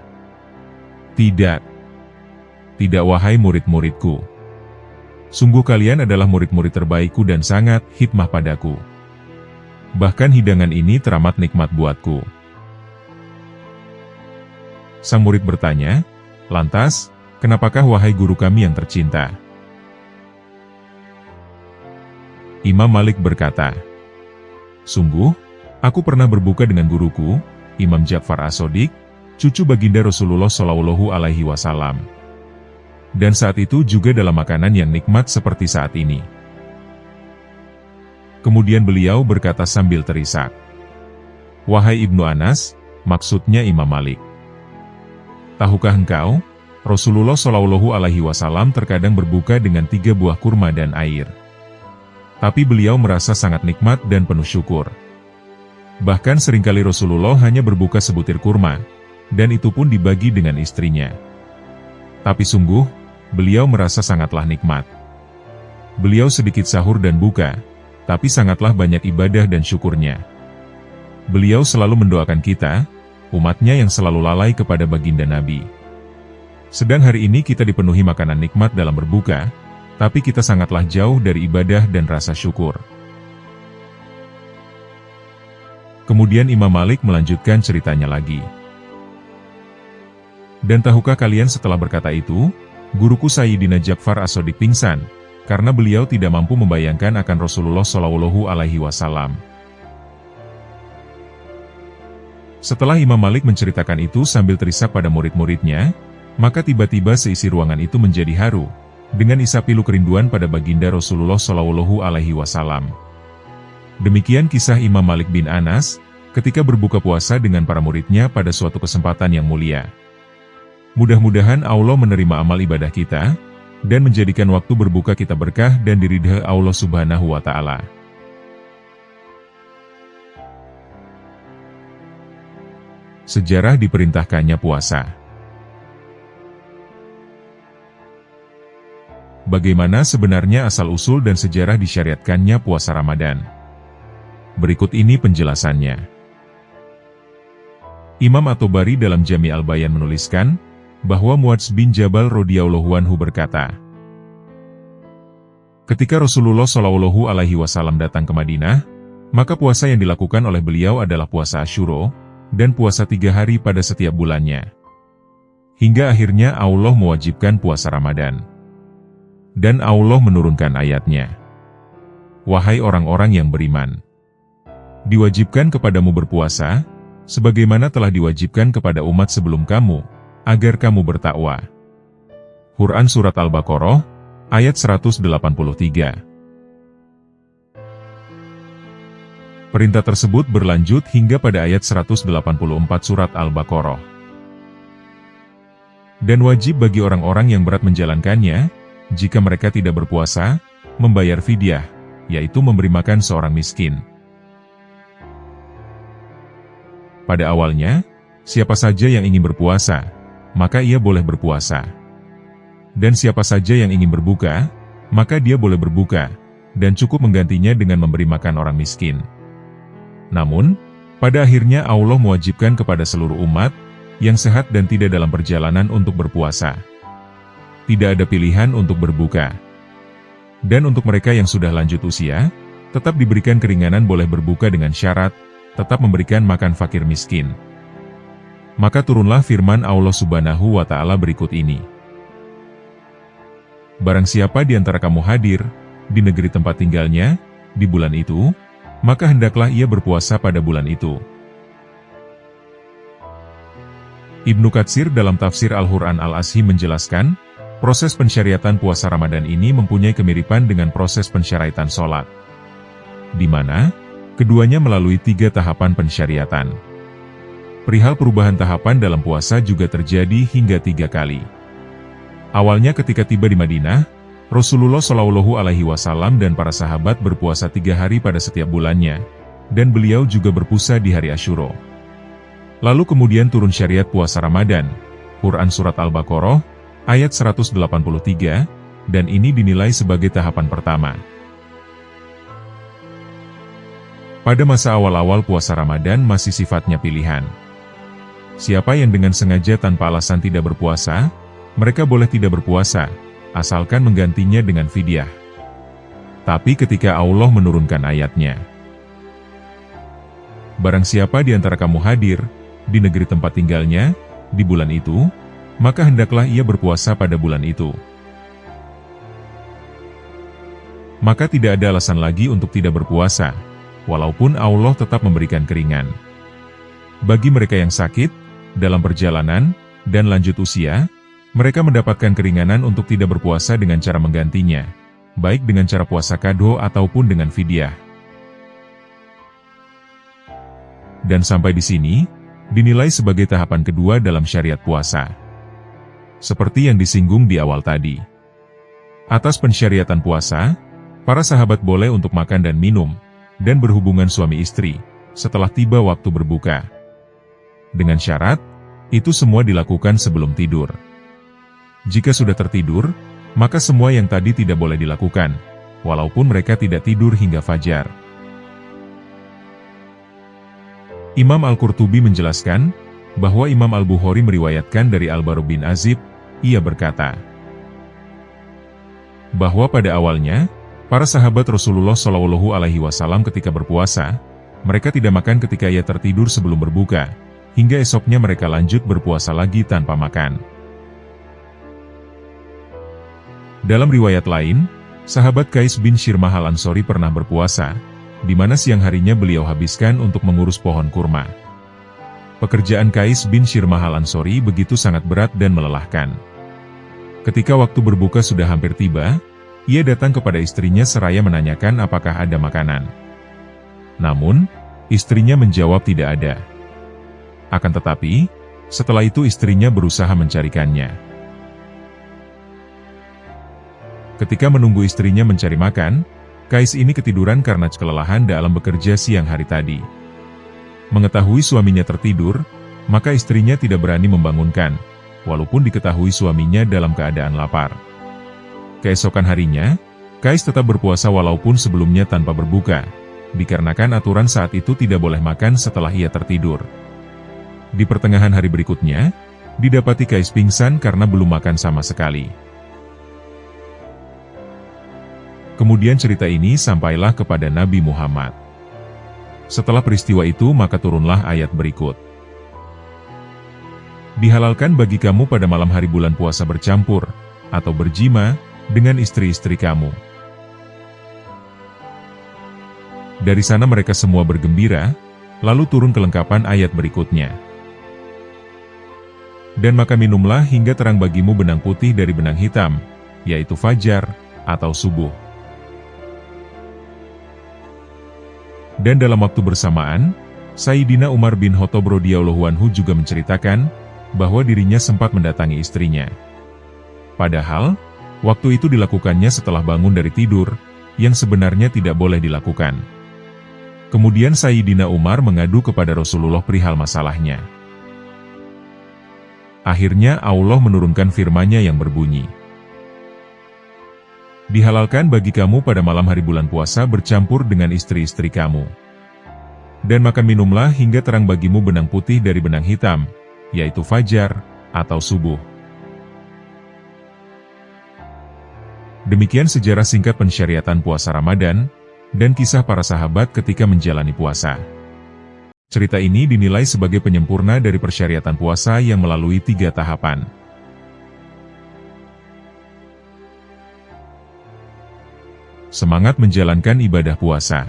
"Tidak. Tidak wahai murid-muridku. Sungguh kalian adalah murid-murid terbaikku dan sangat khidmah padaku. Bahkan hidangan ini teramat nikmat buatku." Sang murid bertanya, "Lantas, kenapakah wahai guru kami yang tercinta?" Imam Malik berkata, "Sungguh, aku pernah berbuka dengan guruku, Imam Ja'far As-Shadiq, cucu baginda Rasulullah Shallallahu Alaihi Wasallam. Dan saat itu juga dalam makanan yang nikmat seperti saat ini." Kemudian beliau berkata sambil terisak, "Wahai Ibnu Anas," maksudnya Imam Malik, "tahukah engkau, Rasulullah Shallallahu Alaihi Wasallam terkadang berbuka dengan 3 buah kurma dan air. Tapi beliau merasa sangat nikmat dan penuh syukur. Bahkan seringkali Rasulullah hanya berbuka sebutir kurma, dan itu pun dibagi dengan istrinya. Tapi sungguh, beliau merasa sangatlah nikmat. Beliau sedikit sahur dan buka, tapi sangatlah banyak ibadah dan syukurnya. Beliau selalu mendoakan kita, umatnya yang selalu lalai kepada baginda Nabi. Sedang hari ini kita dipenuhi makanan nikmat dalam berbuka, tapi kita sangatlah jauh dari ibadah dan rasa syukur." Kemudian Imam Malik melanjutkan ceritanya lagi. "Dan tahukah kalian setelah berkata itu, guruku Sayyidina Ja'far As-Shadiq pingsan, karena beliau tidak mampu membayangkan akan Rasulullah Shallallahu Alaihi Wasallam." Setelah Imam Malik menceritakan itu sambil terisak pada murid-muridnya, maka tiba-tiba seisi ruangan itu menjadi haru, dengan isap pilu kerinduan pada baginda Rasulullah Shallallahu Alaihi Wasallam. Demikian kisah Imam Malik bin Anas, ketika berbuka puasa dengan para muridnya pada suatu kesempatan yang mulia. Mudah-mudahan Allah menerima amal ibadah kita, dan menjadikan waktu berbuka kita berkah dan diridha Allah Subhanahu wa Ta'ala. Sejarah diperintahkannya puasa. Bagaimana sebenarnya asal-usul dan sejarah disyariatkannya puasa Ramadan? Berikut ini penjelasannya. Imam At-Tabari dalam Jami' Al-Bayan menuliskan, bahwa Muadz bin Jabal radhiyallahu anhu berkata, ketika Rasulullah Shallallahu Alaihi Wasallam datang ke Madinah, maka puasa yang dilakukan oleh beliau adalah puasa Asyura, dan puasa 3 hari pada setiap bulannya. Hingga akhirnya Allah mewajibkan puasa Ramadan. Dan Allah menurunkan ayatnya. Wahai orang-orang yang beriman, diwajibkan kepadamu berpuasa, sebagaimana telah diwajibkan kepada umat sebelum kamu, agar kamu bertakwa. Quran Surat Al-Baqarah, ayat 183. Perintah tersebut berlanjut hingga pada ayat 184 Surat Al-Baqarah. Dan wajib bagi orang-orang yang berat menjalankannya, jika mereka tidak berpuasa, membayar fidyah, yaitu memberi makan seorang miskin. Pada awalnya, siapa saja yang ingin berpuasa, maka ia boleh berpuasa. Dan siapa saja yang ingin berbuka, maka dia boleh berbuka, dan cukup menggantinya dengan memberi makan orang miskin. Namun, pada akhirnya Allah mewajibkan kepada seluruh umat, yang sehat dan tidak dalam perjalanan untuk berpuasa. Tidak ada pilihan untuk berbuka. Dan untuk mereka yang sudah lanjut usia, tetap diberikan keringanan boleh berbuka dengan syarat, tetap memberikan makan fakir miskin. Maka turunlah firman Allah Subhanahu wa Ta'ala berikut ini. Barang siapa di antara kamu hadir, di negeri tempat tinggalnya, di bulan itu, maka hendaklah ia berpuasa pada bulan itu. Ibnu Katsir dalam tafsir Al-Quran Al-Azhi menjelaskan, proses pensyariatan puasa Ramadan ini mempunyai kemiripan dengan proses pensyariatan sholat, di mana keduanya melalui 3 tahapan pensyariatan. Perihal perubahan tahapan dalam puasa juga terjadi hingga 3 kali. Awalnya ketika tiba di Madinah, Rasulullah Shallallahu Alaihi Wasallam dan para sahabat berpuasa 3 hari pada setiap bulannya, dan beliau juga berpuasa di hari Asyura. Lalu kemudian turun syariat puasa Ramadan, Quran Surat Al-Baqarah, ayat 183, dan ini dinilai sebagai tahapan pertama. Pada masa awal-awal puasa Ramadan masih sifatnya pilihan. Siapa yang dengan sengaja tanpa alasan tidak berpuasa, mereka boleh tidak berpuasa, asalkan menggantinya dengan fidyah. Tapi ketika Allah menurunkan ayatnya, barang siapa di antara kamu hadir, di negeri tempat tinggalnya, di bulan itu, maka hendaklah ia berpuasa pada bulan itu. Maka tidak ada alasan lagi untuk tidak berpuasa, walaupun Allah tetap memberikan keringan. Bagi mereka yang sakit, dalam perjalanan, dan lanjut usia, mereka mendapatkan keringanan untuk tidak berpuasa dengan cara menggantinya, baik dengan cara puasa qadha ataupun dengan fidyah. Dan sampai di sini, dinilai sebagai tahapan kedua dalam syariat puasa. Seperti yang disinggung di awal tadi. Atas pensyariatan puasa, para sahabat boleh untuk makan dan minum, dan berhubungan suami istri, setelah tiba waktu berbuka. Dengan syarat, itu semua dilakukan sebelum tidur. Jika sudah tertidur, maka semua yang tadi tidak boleh dilakukan, walaupun mereka tidak tidur hingga fajar. Imam Al-Qurtubi menjelaskan, bahwa Imam Al-Bukhari meriwayatkan dari Al-Bara bin Azib, ia berkata, bahwa pada awalnya, para sahabat Rasulullah SAW ketika berpuasa, mereka tidak makan ketika ia tertidur sebelum berbuka, hingga esoknya mereka lanjut berpuasa lagi tanpa makan. Dalam riwayat lain, sahabat Qais bin Shirmah Al-Ansori pernah berpuasa, di mana siang harinya beliau habiskan untuk mengurus pohon kurma. Pekerjaan Qais bin Shirmah Al-Ansori begitu sangat berat dan melelahkan. Ketika waktu berbuka sudah hampir tiba, ia datang kepada istrinya seraya menanyakan apakah ada makanan. Namun, istrinya menjawab tidak ada. Akan tetapi, setelah itu istrinya berusaha mencarikannya. Ketika menunggu istrinya mencari makan, Qais ini ketiduran karena kelelahan dalam bekerja siang hari tadi. Mengetahui suaminya tertidur, maka istrinya tidak berani membangunkan, walaupun diketahui suaminya dalam keadaan lapar. Keesokan harinya, Qais tetap berpuasa walaupun sebelumnya tanpa berbuka, dikarenakan aturan saat itu tidak boleh makan setelah ia tertidur. Di pertengahan hari berikutnya, didapati Qais pingsan karena belum makan sama sekali. Kemudian cerita ini sampailah kepada Nabi Muhammad. Setelah peristiwa itu maka turunlah ayat berikut. Dihalalkan bagi kamu pada malam hari bulan puasa bercampur, atau berjima, dengan istri-istri kamu. Dari sana mereka semua bergembira, lalu turun kelengkapan ayat berikutnya. Dan maka minumlah hingga terang bagimu benang putih dari benang hitam, yaitu fajar, atau subuh. Dan dalam waktu bersamaan, Sayyidina Umar bin Khattab radhiyallahu anhu juga menceritakan, bahwa dirinya sempat mendatangi istrinya. Padahal, waktu itu dilakukannya setelah bangun dari tidur, yang sebenarnya tidak boleh dilakukan. Kemudian Sayyidina Umar mengadu kepada Rasulullah perihal masalahnya. Akhirnya Allah menurunkan firman-Nya yang berbunyi, dihalalkan bagi kamu pada malam hari bulan puasa bercampur dengan istri-istri kamu. Dan maka minumlah hingga terang bagimu benang putih dari benang hitam, yaitu fajar, atau subuh. Demikian sejarah singkat pensyariatan puasa Ramadan, dan kisah para sahabat ketika menjalani puasa. Cerita ini dinilai sebagai penyempurna dari persyariatan puasa yang melalui 3 tahapan. Semangat menjalankan ibadah puasa.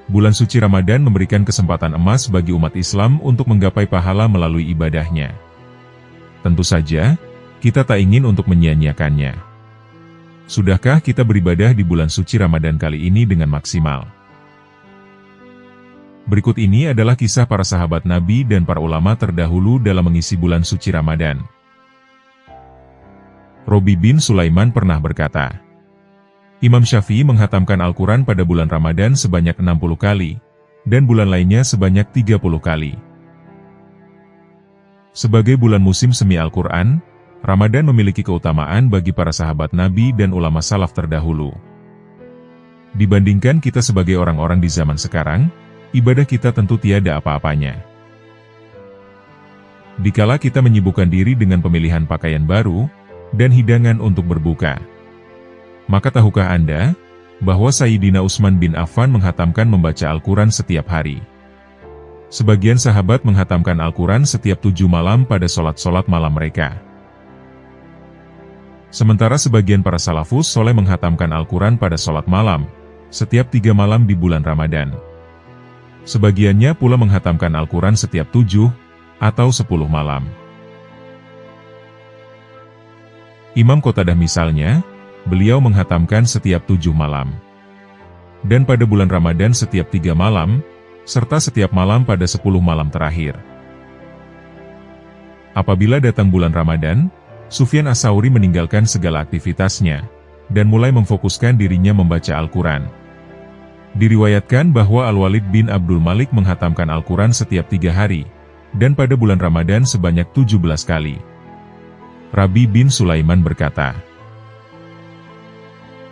Bulan suci Ramadan memberikan kesempatan emas bagi umat Islam untuk menggapai pahala melalui ibadahnya. Tentu saja, kita tak ingin untuk menyia-nyiakannya. Sudahkah kita beribadah di bulan suci Ramadan kali ini dengan maksimal? Berikut ini adalah kisah para sahabat Nabi dan para ulama terdahulu dalam mengisi bulan suci Ramadan. Robi bin Sulaiman pernah berkata, Imam Syafi'i menghatamkan Al-Quran pada bulan Ramadan sebanyak 60 kali, dan bulan lainnya sebanyak 30 kali. Sebagai bulan musim semi Al-Quran, Ramadan memiliki keutamaan bagi para sahabat Nabi dan ulama salaf terdahulu. Dibandingkan kita sebagai orang-orang di zaman sekarang, ibadah kita tentu tiada apa-apanya. Dikala kita menyibukkan diri dengan pemilihan pakaian baru, dan hidangan untuk berbuka. Maka tahukah Anda, bahwa Sayyidina Utsman bin Affan menghatamkan membaca Al-Quran setiap hari. Sebagian sahabat menghatamkan Al-Quran setiap 7 malam pada sholat-sholat malam mereka. Sementara sebagian para salafus soleh menghatamkan Al-Quran pada sholat malam, setiap 3 malam di bulan Ramadan. Sebagiannya pula menghatamkan Al-Quran setiap 7 atau 10 malam. Imam Qatadah misalnya, beliau menghatamkan setiap 7 malam. dan pada bulan Ramadan setiap 3 malam, serta setiap malam pada 10 malam terakhir. Apabila datang bulan Ramadan, Sufyan Ats-Tsauri meninggalkan segala aktivitasnya, dan mulai memfokuskan dirinya membaca Al-Quran. Diriwayatkan bahwa Al-Walid bin Abdul Malik menghatamkan Al-Quran setiap 3 hari, dan pada bulan Ramadan sebanyak 17 kali. Rabi bin Sulaiman berkata,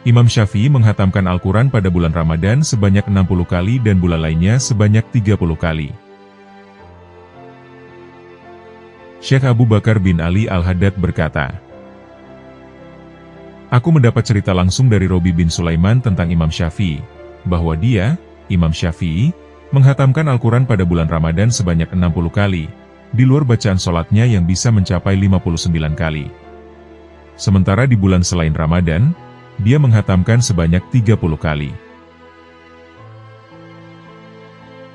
Imam Syafi'i menghatamkan Al-Quran pada bulan Ramadan sebanyak 60 kali dan bulan lainnya sebanyak 30 kali. Syekh Abu Bakar bin Ali Al-Haddad berkata, Aku mendapat cerita langsung dari Rabi bin Sulaiman tentang Imam Syafi'i, bahwa dia, Imam Syafi'i, menghatamkan Al-Quran pada bulan Ramadan sebanyak 60 kali, di luar bacaan sholatnya yang bisa mencapai 59 kali. Sementara di bulan selain Ramadan, dia menghatamkan sebanyak 30 kali.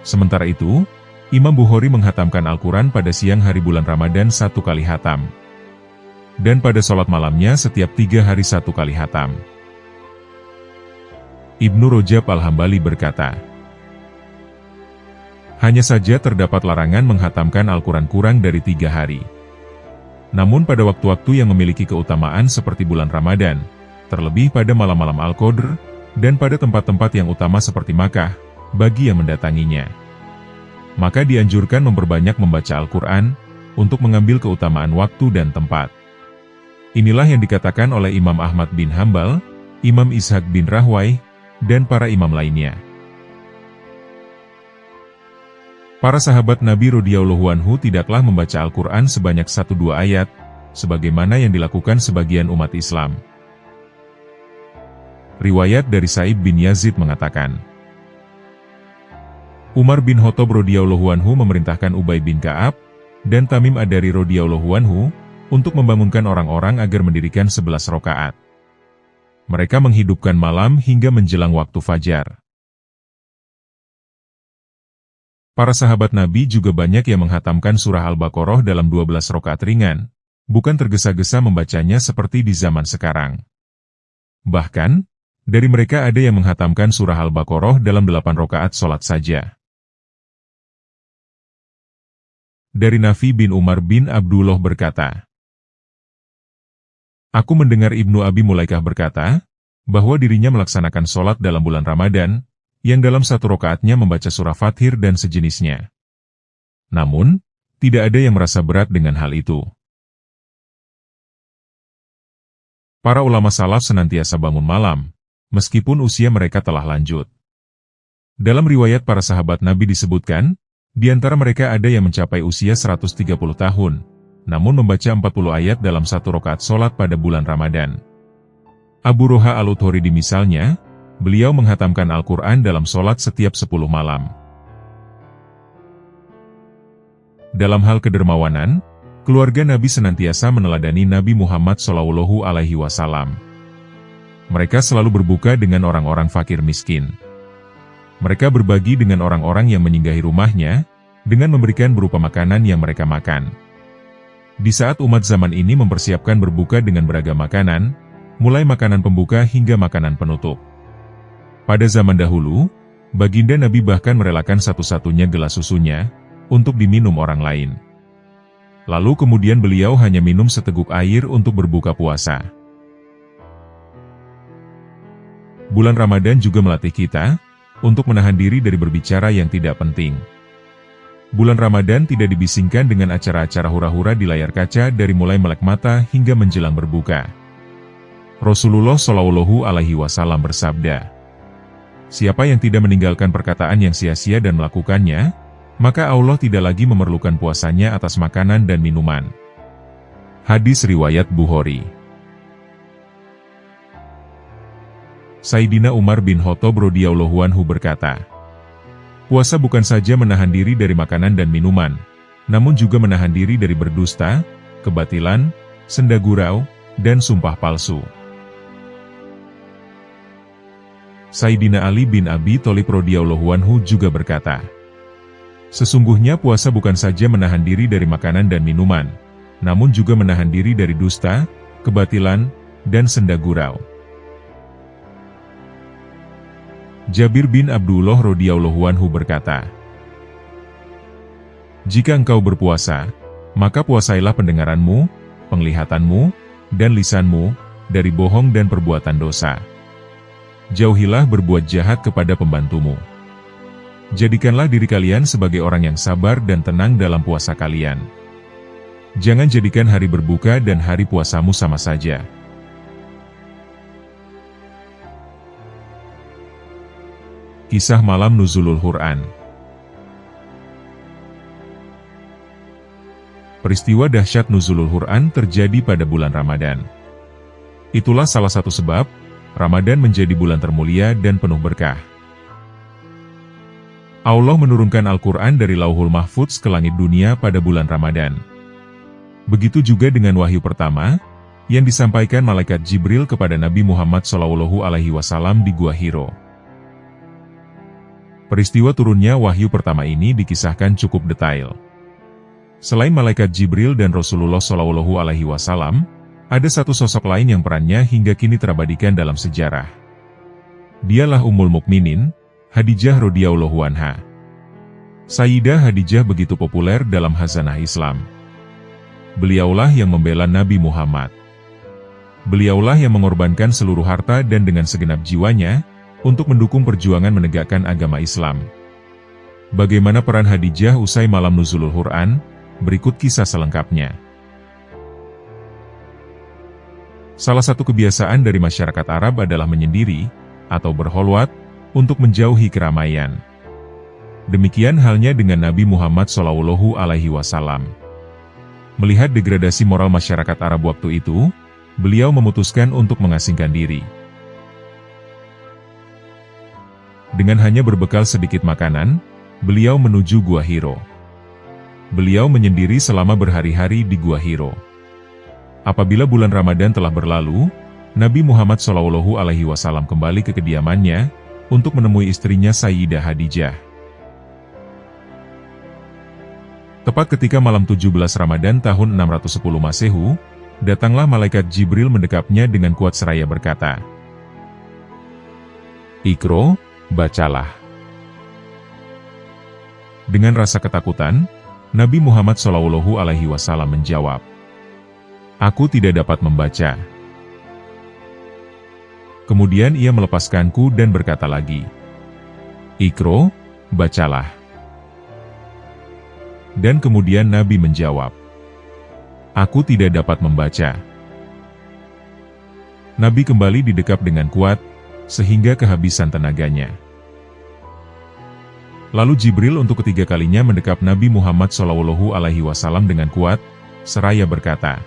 Sementara itu, Imam Bukhari menghatamkan Al-Quran pada siang hari bulan Ramadan 1 kali hatam. Dan pada sholat malamnya setiap 3 hari 1 kali hatam. Ibnu Rajab Al-Hambali berkata, Hanya saja terdapat larangan menghatamkan Al-Quran kurang dari 3 hari. Namun pada waktu-waktu yang memiliki keutamaan seperti bulan Ramadan, terlebih pada malam-malam Al-Qadr, dan pada tempat-tempat yang utama seperti Makkah, bagi yang mendatanginya. Maka dianjurkan memperbanyak membaca Al-Quran, untuk mengambil keutamaan waktu dan tempat. Inilah yang dikatakan oleh Imam Ahmad bin Hambal, Imam Ishaq bin Rahwayh, dan para imam lainnya. Para sahabat Nabi radhiyallahu anhu tidaklah membaca Al-Quran sebanyak 1-2 ayat, sebagaimana yang dilakukan sebagian umat Islam. Riwayat dari Sa'id bin Yazid mengatakan, Umar bin Khattab radhiyallahu anhu memerintahkan Ubay bin Ka'ab dan Tamim Ad-Dari radhiyallahu anhu untuk membangunkan orang-orang agar mendirikan 11 rakaat. Mereka menghidupkan malam hingga menjelang waktu fajar. Para sahabat Nabi juga banyak yang menghatamkan surah Al-Baqarah dalam 12 rakaat ringan, bukan tergesa-gesa membacanya seperti di zaman sekarang. Bahkan, dari mereka ada yang menghatamkan surah Al-Baqarah dalam 8 rakaat sholat saja. Dari Nafi bin Umar bin Abdullah berkata, Aku mendengar Ibnu Abi Mulaikah berkata, bahwa dirinya melaksanakan sholat dalam bulan Ramadan, yang dalam 1 rakaatnya membaca surah Fathir dan sejenisnya. Namun, tidak ada yang merasa berat dengan hal itu. Para ulama salaf senantiasa bangun malam, meskipun usia mereka telah lanjut. Dalam riwayat para sahabat Nabi disebutkan, di antara mereka ada yang mencapai usia 130 tahun, namun membaca 40 ayat dalam 1 rakaat sholat pada bulan Ramadan. Abu Roha Al-Uthoridi misalnya, beliau menghatamkan Al-Quran dalam sholat setiap 10 malam. Dalam hal kedermawanan, keluarga Nabi senantiasa meneladani Nabi Muhammad SAW. Mereka selalu berbuka dengan orang-orang fakir miskin. Mereka berbagi dengan orang-orang yang menyinggahi rumahnya, dengan memberikan berupa makanan yang mereka makan. Di saat umat zaman ini mempersiapkan berbuka dengan beragam makanan, mulai makanan pembuka hingga makanan penutup. Pada zaman dahulu, baginda Nabi bahkan merelakan satu-satunya gelas susunya, untuk diminum orang lain. Lalu kemudian beliau hanya minum seteguk air untuk berbuka puasa. Bulan Ramadan juga melatih kita, untuk menahan diri dari berbicara yang tidak penting. Bulan Ramadan tidak dibisingkan dengan acara-acara hura-hura di layar kaca dari mulai melek mata hingga menjelang berbuka. Rasulullah SAW bersabda, Siapa yang tidak meninggalkan perkataan yang sia-sia dan melakukannya, maka Allah tidak lagi memerlukan puasanya atas makanan dan minuman. Hadis riwayat Bukhari. Sayyidina Umar bin Khattab radhiyallahu anhu berkata, puasa bukan saja menahan diri dari makanan dan minuman, namun juga menahan diri dari berdusta, kebatilan, senda gurau, dan sumpah palsu. Sayyidina Ali bin Abi Thalib radhiyallahu anhu juga berkata, sesungguhnya puasa bukan saja menahan diri dari makanan dan minuman, namun juga menahan diri dari dusta, kebatilan, dan senda gurau. Jabir bin Abdullah radhiyallahu anhu berkata, "Jika engkau berpuasa, maka puasailah pendengaranmu, penglihatanmu, dan lisanmu, dari bohong dan perbuatan dosa. Jauhilah berbuat jahat kepada pembantumu. Jadikanlah diri kalian sebagai orang yang sabar dan tenang dalam puasa kalian. Jangan jadikan hari berbuka dan hari puasamu sama saja." Kisah malam nuzulul Quran. Peristiwa dahsyat nuzulul Quran terjadi pada bulan Ramadan. Itulah salah satu sebab Ramadan menjadi bulan termulia dan penuh berkah. Allah menurunkan Al-Quran dari Lauhul Mahfudz ke langit dunia pada bulan Ramadan. Begitu juga dengan wahyu pertama, yang disampaikan malaikat Jibril kepada Nabi Muhammad SAW di Gua Hiro. Peristiwa turunnya wahyu pertama ini dikisahkan cukup detail. Selain malaikat Jibril dan Rasulullah SAW, ada satu sosok lain yang perannya hingga kini terabadikan dalam sejarah. Dialah Ummul Mukminin, Khadijah radhiyallahu anha. Sayyidah Khadijah begitu populer dalam khazanah Islam. Beliaulah yang membela Nabi Muhammad. Beliaulah yang mengorbankan seluruh harta dan dengan segenap jiwanya, untuk mendukung perjuangan menegakkan agama Islam. Bagaimana peran Khadijah usai malam nuzulul Quran? Berikut kisah selengkapnya. Salah satu kebiasaan dari masyarakat Arab adalah menyendiri, atau berkholwat, untuk menjauhi keramaian. Demikian halnya dengan Nabi Muhammad SAW. Melihat degradasi moral masyarakat Arab waktu itu, beliau memutuskan untuk mengasingkan diri. Dengan hanya berbekal sedikit makanan, beliau menuju Gua Hiro. Beliau menyendiri selama berhari-hari di Gua Hiro. Apabila bulan Ramadan telah berlalu, Nabi Muhammad SAW kembali ke kediamannya, untuk menemui istrinya Sayyidah Khadijah. Tepat ketika malam 17 Ramadan tahun 610 Masehu, datanglah malaikat Jibril mendekapnya dengan kuat seraya berkata, "Iqra, bacalah." Dengan rasa ketakutan, Nabi Muhammad SAW menjawab, "Aku tidak dapat membaca." Kemudian ia melepaskanku dan berkata lagi, "Iqra, bacalah." Dan kemudian Nabi menjawab, "Aku tidak dapat membaca." Nabi kembali didekap dengan kuat, sehingga kehabisan tenaganya. Lalu Jibril untuk ketiga kalinya mendekap Nabi Muhammad SAW dengan kuat, seraya berkata,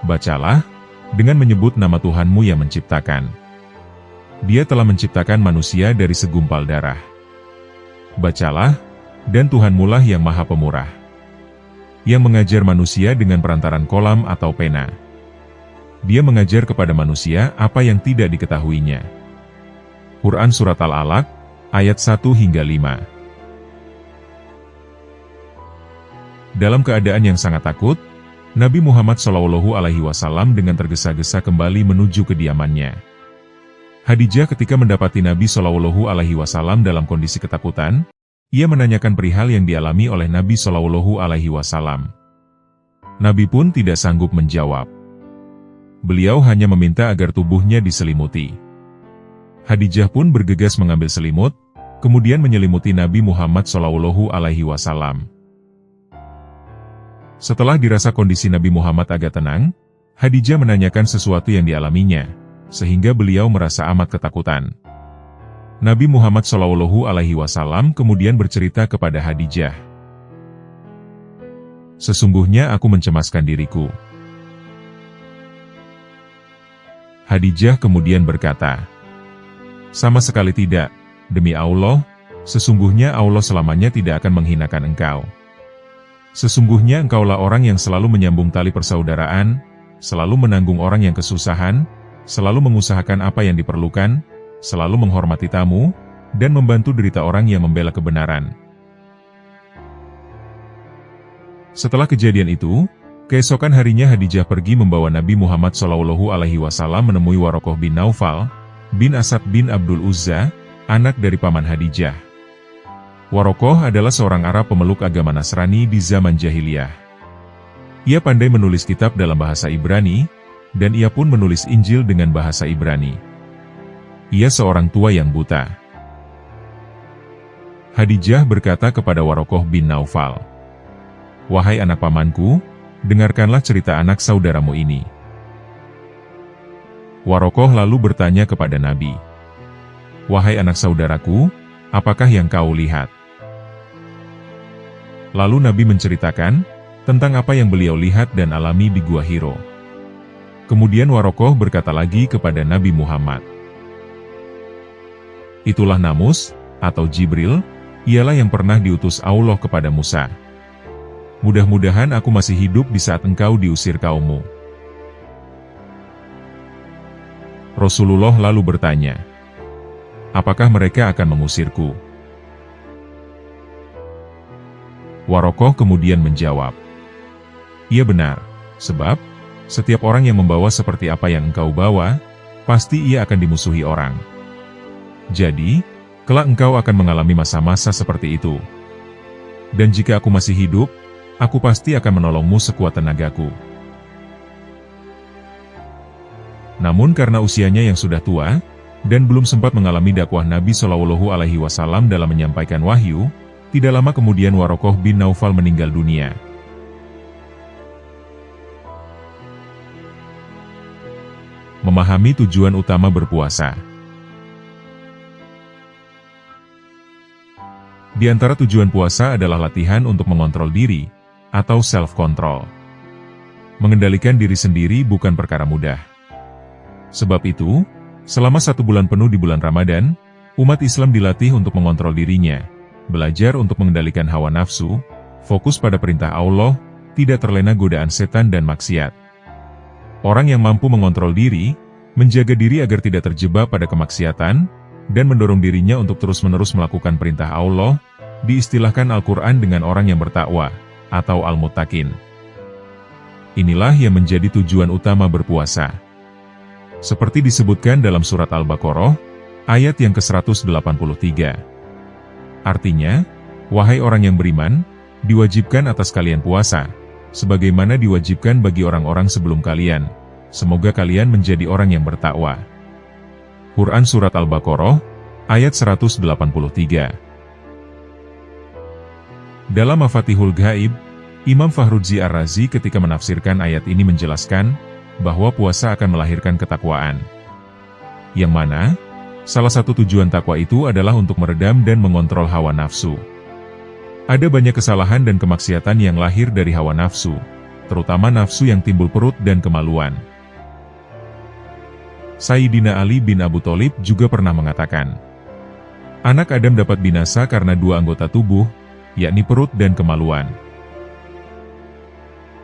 "Bacalah, dengan menyebut nama Tuhanmu yang menciptakan. Dia telah menciptakan manusia dari segumpal darah. Bacalah, dan Tuhanmulah yang Maha Pemurah, yang mengajar manusia dengan perantaran kolam atau pena. Dia mengajar kepada manusia apa yang tidak diketahuinya." Quran Surat Al-Alaq, ayat 1 hingga 5. Dalam keadaan yang sangat takut, Nabi Muhammad SAW dengan tergesa-gesa kembali menuju kediamannya. Khadijah ketika mendapati Nabi SAW dalam kondisi ketakutan, ia menanyakan perihal yang dialami oleh Nabi SAW. Nabi pun tidak sanggup menjawab. Beliau hanya meminta agar tubuhnya diselimuti. Khadijah pun bergegas mengambil selimut, kemudian menyelimuti Nabi Muhammad SAW. Setelah dirasa kondisi Nabi Muhammad agak tenang, Khadijah menanyakan sesuatu yang dialaminya, sehingga beliau merasa amat ketakutan. Nabi Muhammad SAW kemudian bercerita kepada Khadijah, "Sesungguhnya aku mencemaskan diriku." Khadijah kemudian berkata, "Sama sekali tidak, demi Allah, sesungguhnya Allah selamanya tidak akan menghinakan engkau. Sesungguhnya engkaulah orang yang selalu menyambung tali persaudaraan, selalu menanggung orang yang kesusahan, selalu mengusahakan apa yang diperlukan, selalu menghormati tamu, dan membantu derita orang yang membela kebenaran." Setelah kejadian itu, keesokan harinya Khadijah pergi membawa Nabi Muhammad SAW menemui Warokoh bin Naufal, bin Asad bin Abdul Uzza, anak dari paman Khadijah. Warokoh adalah seorang Arab pemeluk agama Nasrani di zaman jahiliyah. Ia pandai menulis kitab dalam bahasa Ibrani, dan ia pun menulis Injil dengan bahasa Ibrani. Ia seorang tua yang buta. Khadijah berkata kepada Warokoh bin Naufal, "Wahai anak pamanku, dengarkanlah cerita anak saudaramu ini." Warokoh lalu bertanya kepada Nabi, "Wahai anak saudaraku, apakah yang kau lihat?" Lalu Nabi menceritakan tentang apa yang beliau lihat dan alami di Gua Hiro. Kemudian Warokoh berkata lagi kepada Nabi Muhammad, "Itulah Namus, atau Jibril, ialah yang pernah diutus Allah kepada Musa. Mudah-mudahan aku masih hidup di saat engkau diusir kaummu." Rasulullah lalu bertanya, "Apakah mereka akan mengusirku?" Warokoh kemudian menjawab, "Iya benar, sebab setiap orang yang membawa seperti apa yang engkau bawa, pasti ia akan dimusuhi orang. Jadi, kelak engkau akan mengalami masa-masa seperti itu. Dan jika aku masih hidup, aku pasti akan menolongmu sekuat tenagaku." Namun karena usianya yang sudah tua, dan belum sempat mengalami dakwah Nabi Shallallahu Alaihi Wasallam dalam menyampaikan wahyu, tidak lama kemudian Warokoh bin Naufal meninggal dunia. Memahami tujuan utama berpuasa. Di antara tujuan puasa adalah latihan untuk mengontrol diri, atau self-control. Mengendalikan diri sendiri bukan perkara mudah. Sebab itu, selama 1 bulan penuh di bulan Ramadan, umat Islam dilatih untuk mengontrol dirinya, belajar untuk mengendalikan hawa nafsu, fokus pada perintah Allah, tidak terlena godaan setan dan maksiat. Orang yang mampu mengontrol diri, menjaga diri agar tidak terjebak pada kemaksiatan, dan mendorong dirinya untuk terus-menerus melakukan perintah Allah, diistilahkan Al-Quran dengan orang yang bertakwa, atau Al-Muttaqin. Inilah yang menjadi tujuan utama berpuasa. Seperti disebutkan dalam surat Al-Baqarah, ayat yang ke-183. Artinya, wahai orang yang beriman, diwajibkan atas kalian puasa, sebagaimana diwajibkan bagi orang-orang sebelum kalian. Semoga kalian menjadi orang yang bertakwa. Quran Surat Al-Baqarah, ayat 183. Dalam Mafatihul Ghaib, Imam Fahruzi Ar-Razi ketika menafsirkan ayat ini menjelaskan, bahwa puasa akan melahirkan ketakwaan. Yang mana, salah satu tujuan takwa itu adalah untuk meredam dan mengontrol hawa nafsu. Ada banyak kesalahan dan kemaksiatan yang lahir dari hawa nafsu, terutama nafsu yang timbul perut dan kemaluan. Sayyidina Ali bin Abu Thalib juga pernah mengatakan, anak Adam dapat binasa karena 2 anggota tubuh, yakni perut dan kemaluan.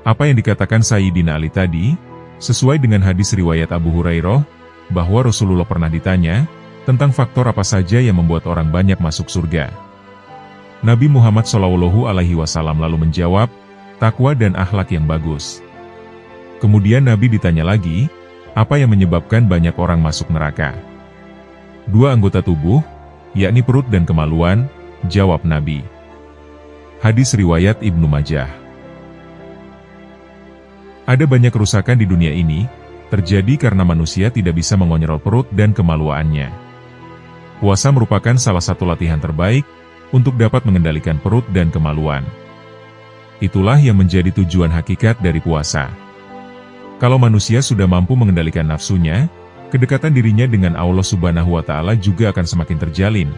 Apa yang dikatakan Sayyidina Ali tadi, sesuai dengan hadis riwayat Abu Hurairah, bahwa Rasulullah pernah ditanya, tentang faktor apa saja yang membuat orang banyak masuk surga. Nabi Muhammad SAW lalu menjawab, takwa dan akhlak yang bagus. Kemudian Nabi ditanya lagi, apa yang menyebabkan banyak orang masuk neraka? 2 anggota tubuh, yakni perut dan kemaluan, jawab Nabi. Hadis riwayat Ibnu Majah. Ada banyak kerusakan di dunia ini, terjadi karena manusia tidak bisa mengontrol perut dan kemaluannya. Puasa merupakan salah satu latihan terbaik, untuk dapat mengendalikan perut dan kemaluan. Itulah yang menjadi tujuan hakikat dari puasa. Kalau manusia sudah mampu mengendalikan nafsunya, kedekatan dirinya dengan Allah Subhanahu wa Ta'ala juga akan semakin terjalin,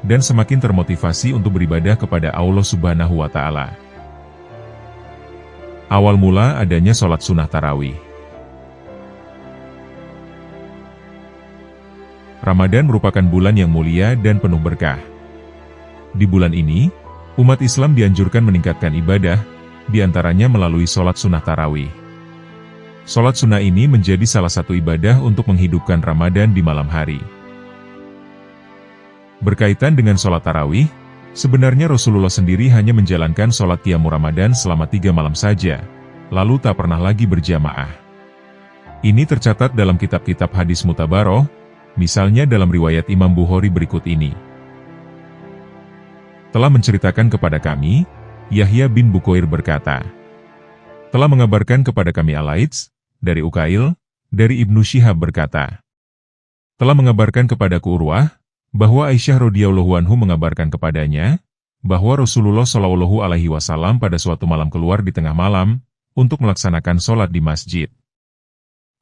dan semakin termotivasi untuk beribadah kepada Allah Subhanahu wa Ta'ala. Awal mula adanya sholat sunnah tarawih. Ramadan merupakan bulan yang mulia dan penuh berkah. Di bulan ini, umat Islam dianjurkan meningkatkan ibadah, diantaranya melalui sholat sunnah tarawih. Sholat sunnah ini menjadi salah satu ibadah untuk menghidupkan Ramadan di malam hari. Berkaitan dengan sholat tarawih, sebenarnya Rasulullah sendiri hanya menjalankan sholat qiyamul Ramadan selama 3 malam saja, lalu tak pernah lagi berjamaah. Ini tercatat dalam kitab-kitab hadis mutabaroh, misalnya dalam riwayat Imam Bukhari berikut ini. Telah menceritakan kepada kami, Yahya bin Bukoir berkata, telah mengabarkan kepada kami Al-Laits, dari Ukail, dari Ibnu Syihab berkata, telah mengabarkan kepadaku Urwah, bahwa Aisyah radhiyallahu anhu mengabarkan kepadanya, bahwa Rasulullah Shallallahu alaihi wasallam pada suatu malam keluar di tengah malam, untuk melaksanakan sholat di masjid.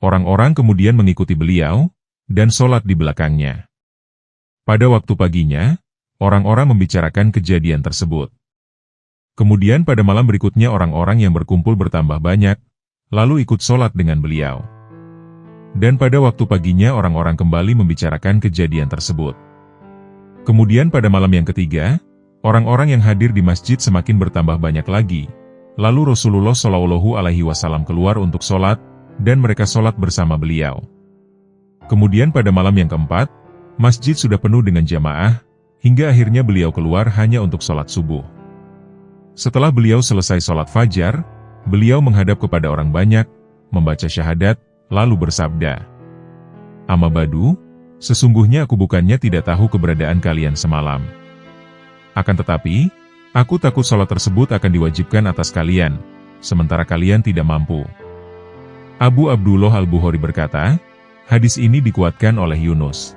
Orang-orang kemudian mengikuti beliau, dan sholat di belakangnya. Pada waktu paginya, orang-orang membicarakan kejadian tersebut. Kemudian pada malam berikutnya orang-orang yang berkumpul bertambah banyak, lalu ikut sholat dengan beliau. Dan pada waktu paginya orang-orang kembali membicarakan kejadian tersebut. Kemudian pada malam yang ketiga, orang-orang yang hadir di masjid semakin bertambah banyak lagi. Lalu Rasulullah Shallallahu alaihi wasallam keluar untuk sholat, dan mereka sholat bersama beliau. Kemudian pada malam yang keempat, masjid sudah penuh dengan jamaah, hingga akhirnya beliau keluar hanya untuk sholat subuh. Setelah beliau selesai sholat fajar, beliau menghadap kepada orang banyak, membaca syahadat, lalu bersabda, Amma ba'du, sesungguhnya aku bukannya tidak tahu keberadaan kalian semalam. Akan tetapi, aku takut sholat tersebut akan diwajibkan atas kalian, sementara kalian tidak mampu. Abu Abdullah Al-Bukhari berkata, hadis ini dikuatkan oleh Yunus.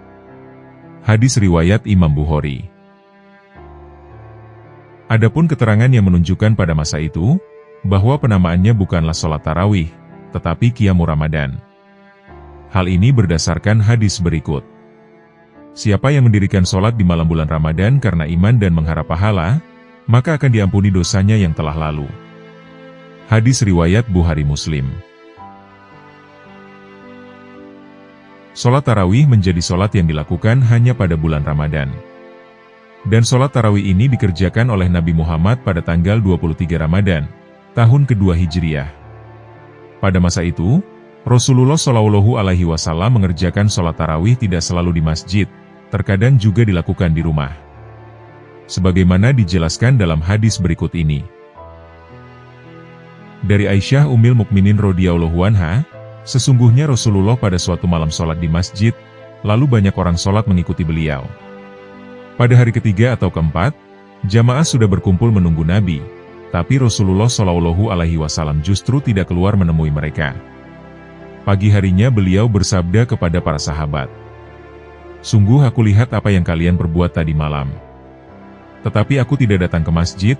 Hadis riwayat Imam Bukhari. Adapun keterangan yang menunjukkan pada masa itu, bahwa penamaannya bukanlah sholat tarawih, tetapi Qiyamul Ramadan. Hal ini berdasarkan hadis berikut. Siapa yang mendirikan sholat di malam bulan Ramadan karena iman dan mengharap pahala, maka akan diampuni dosanya yang telah lalu. Hadis riwayat Bukhari Muslim. Sholat tarawih menjadi sholat yang dilakukan hanya pada bulan Ramadan. Dan sholat tarawih ini dikerjakan oleh Nabi Muhammad pada tanggal 23 Ramadan, tahun kedua Hijriah. Pada masa itu, Rasulullah Shallallahu alaihi wasallam mengerjakan sholat tarawih tidak selalu di masjid, terkadang juga dilakukan di rumah. Sebagaimana dijelaskan dalam hadis berikut ini. Dari Aisyah Ummul Mukminin radhiyallahu anha, sesungguhnya Rasulullah pada suatu malam sholat di masjid, lalu banyak orang sholat mengikuti beliau. Pada hari ketiga atau keempat, jamaah sudah berkumpul menunggu Nabi, tapi Rasulullah Shallallahu alaihi wasallam justru tidak keluar menemui mereka. Pagi harinya beliau bersabda kepada para sahabat, sungguh aku lihat apa yang kalian perbuat tadi malam. Tetapi aku tidak datang ke masjid,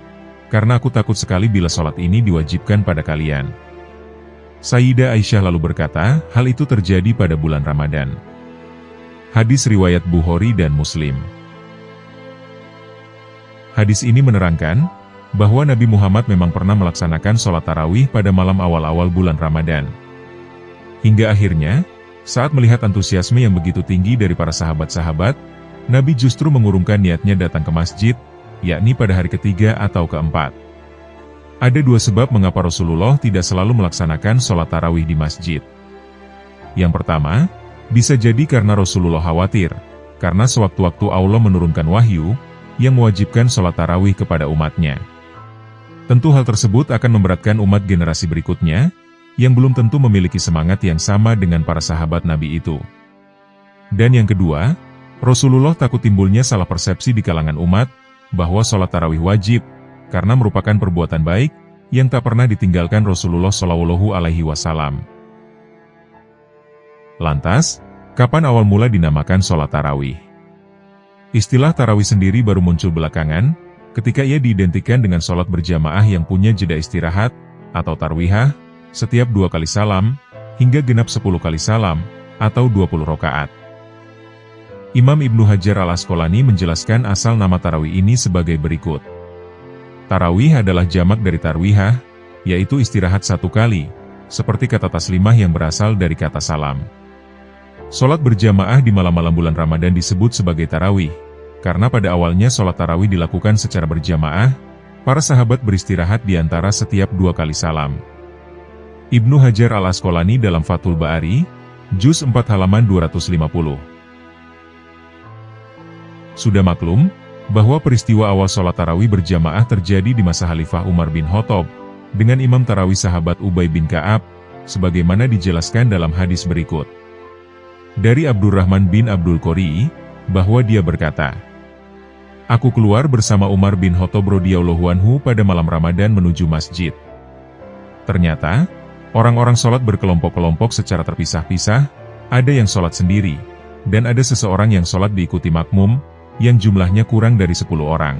karena aku takut sekali bila sholat ini diwajibkan pada kalian. Sayyidah Aisyah lalu berkata, hal itu terjadi pada bulan Ramadan. Hadis riwayat Bukhari dan Muslim. Hadis ini menerangkan, bahwa Nabi Muhammad memang pernah melaksanakan sholat tarawih pada malam awal-awal bulan Ramadan. Hingga akhirnya, saat melihat antusiasme yang begitu tinggi dari para sahabat-sahabat, Nabi justru mengurungkan niatnya datang ke masjid, yakni pada hari ketiga atau keempat. Ada dua sebab mengapa Rasulullah tidak selalu melaksanakan sholat tarawih di masjid. Yang pertama, bisa jadi karena Rasulullah khawatir, karena sewaktu-waktu Allah menurunkan wahyu, yang mewajibkan sholat tarawih kepada umatnya. Tentu hal tersebut akan memberatkan umat generasi berikutnya, yang belum tentu memiliki semangat yang sama dengan para sahabat Nabi itu. Dan yang kedua, Rasulullah takut timbulnya salah persepsi di kalangan umat, bahwa sholat tarawih wajib, karena merupakan perbuatan baik, yang tak pernah ditinggalkan Rasulullah Shallallahu alaihi wasallam. Lantas, kapan awal mula dinamakan sholat tarawih? Istilah tarawih sendiri baru muncul belakangan, ketika ia diidentikan dengan sholat berjamaah yang punya jeda istirahat, atau tarwihah, setiap 2 kali salam, hingga genap 10 kali salam, atau 20 rakaat. Imam Ibnu Hajar Al-Asqalani menjelaskan asal nama tarawih ini sebagai berikut. Tarawih adalah jamak dari tarwihah, yaitu istirahat 1 kali, seperti kata taslimah yang berasal dari kata salam. Sholat berjamaah di malam-malam bulan Ramadan disebut sebagai tarawih, karena pada awalnya sholat tarawih dilakukan secara berjamaah, para sahabat beristirahat di antara setiap 2 kali salam. Ibnu Hajar Al-Asqalani dalam Fathul Bari, Juz 4 halaman 250. Sudah maklum, bahwa peristiwa awal sholat tarawih berjamaah terjadi di masa Khalifah Umar bin Khattab, dengan imam tarawih sahabat Ubay bin Ka'ab, sebagaimana dijelaskan dalam hadis berikut. Dari Abdurrahman bin Abdul Qori, bahwa dia berkata, "Aku keluar bersama Umar bin Khattab radhiyallahu anhu pada malam Ramadan menuju masjid. Ternyata, orang-orang sholat berkelompok-kelompok secara terpisah-pisah, ada yang sholat sendiri, dan ada seseorang yang sholat diikuti makmum, yang jumlahnya kurang dari 10 orang.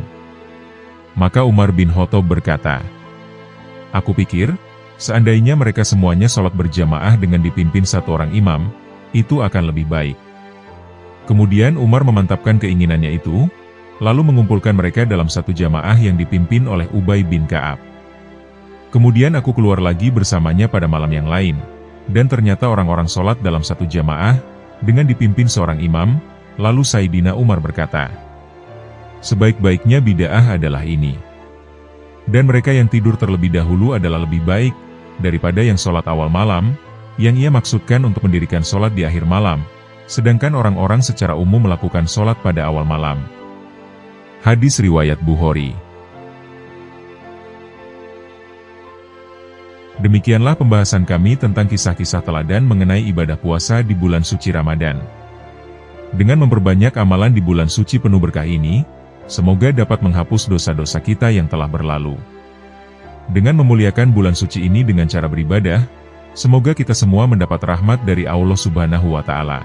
Maka Umar bin Khattab berkata, aku pikir, seandainya mereka semuanya sholat berjamaah dengan dipimpin satu orang imam, itu akan lebih baik." Kemudian Umar memantapkan keinginannya itu, lalu mengumpulkan mereka dalam satu jamaah yang dipimpin oleh Ubay bin Ka'ab. Kemudian aku keluar lagi bersamanya pada malam yang lain, dan ternyata orang-orang sholat dalam satu jamaah, dengan dipimpin seorang imam, lalu Sayyidina Umar berkata, "Sebaik-baiknya bid'ah adalah ini. Dan mereka yang tidur terlebih dahulu adalah lebih baik, daripada yang sholat awal malam, yang ia maksudkan untuk mendirikan sholat di akhir malam, sedangkan orang-orang secara umum melakukan sholat pada awal malam." Hadis riwayat Bukhari. Demikianlah pembahasan kami tentang kisah-kisah teladan mengenai ibadah puasa di bulan suci Ramadan. Dengan memperbanyak amalan di bulan suci penuh berkah ini, semoga dapat menghapus dosa-dosa kita yang telah berlalu. Dengan memuliakan bulan suci ini dengan cara beribadah, semoga kita semua mendapat rahmat dari Allah Subhanahu wa Ta'ala.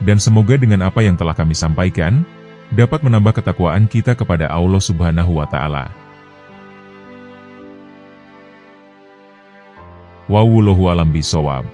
Dan semoga dengan apa yang telah kami sampaikan, dapat menambah ketakwaan kita kepada Allah Subhanahu wa Ta'ala. Wallahu a'lam bishawab.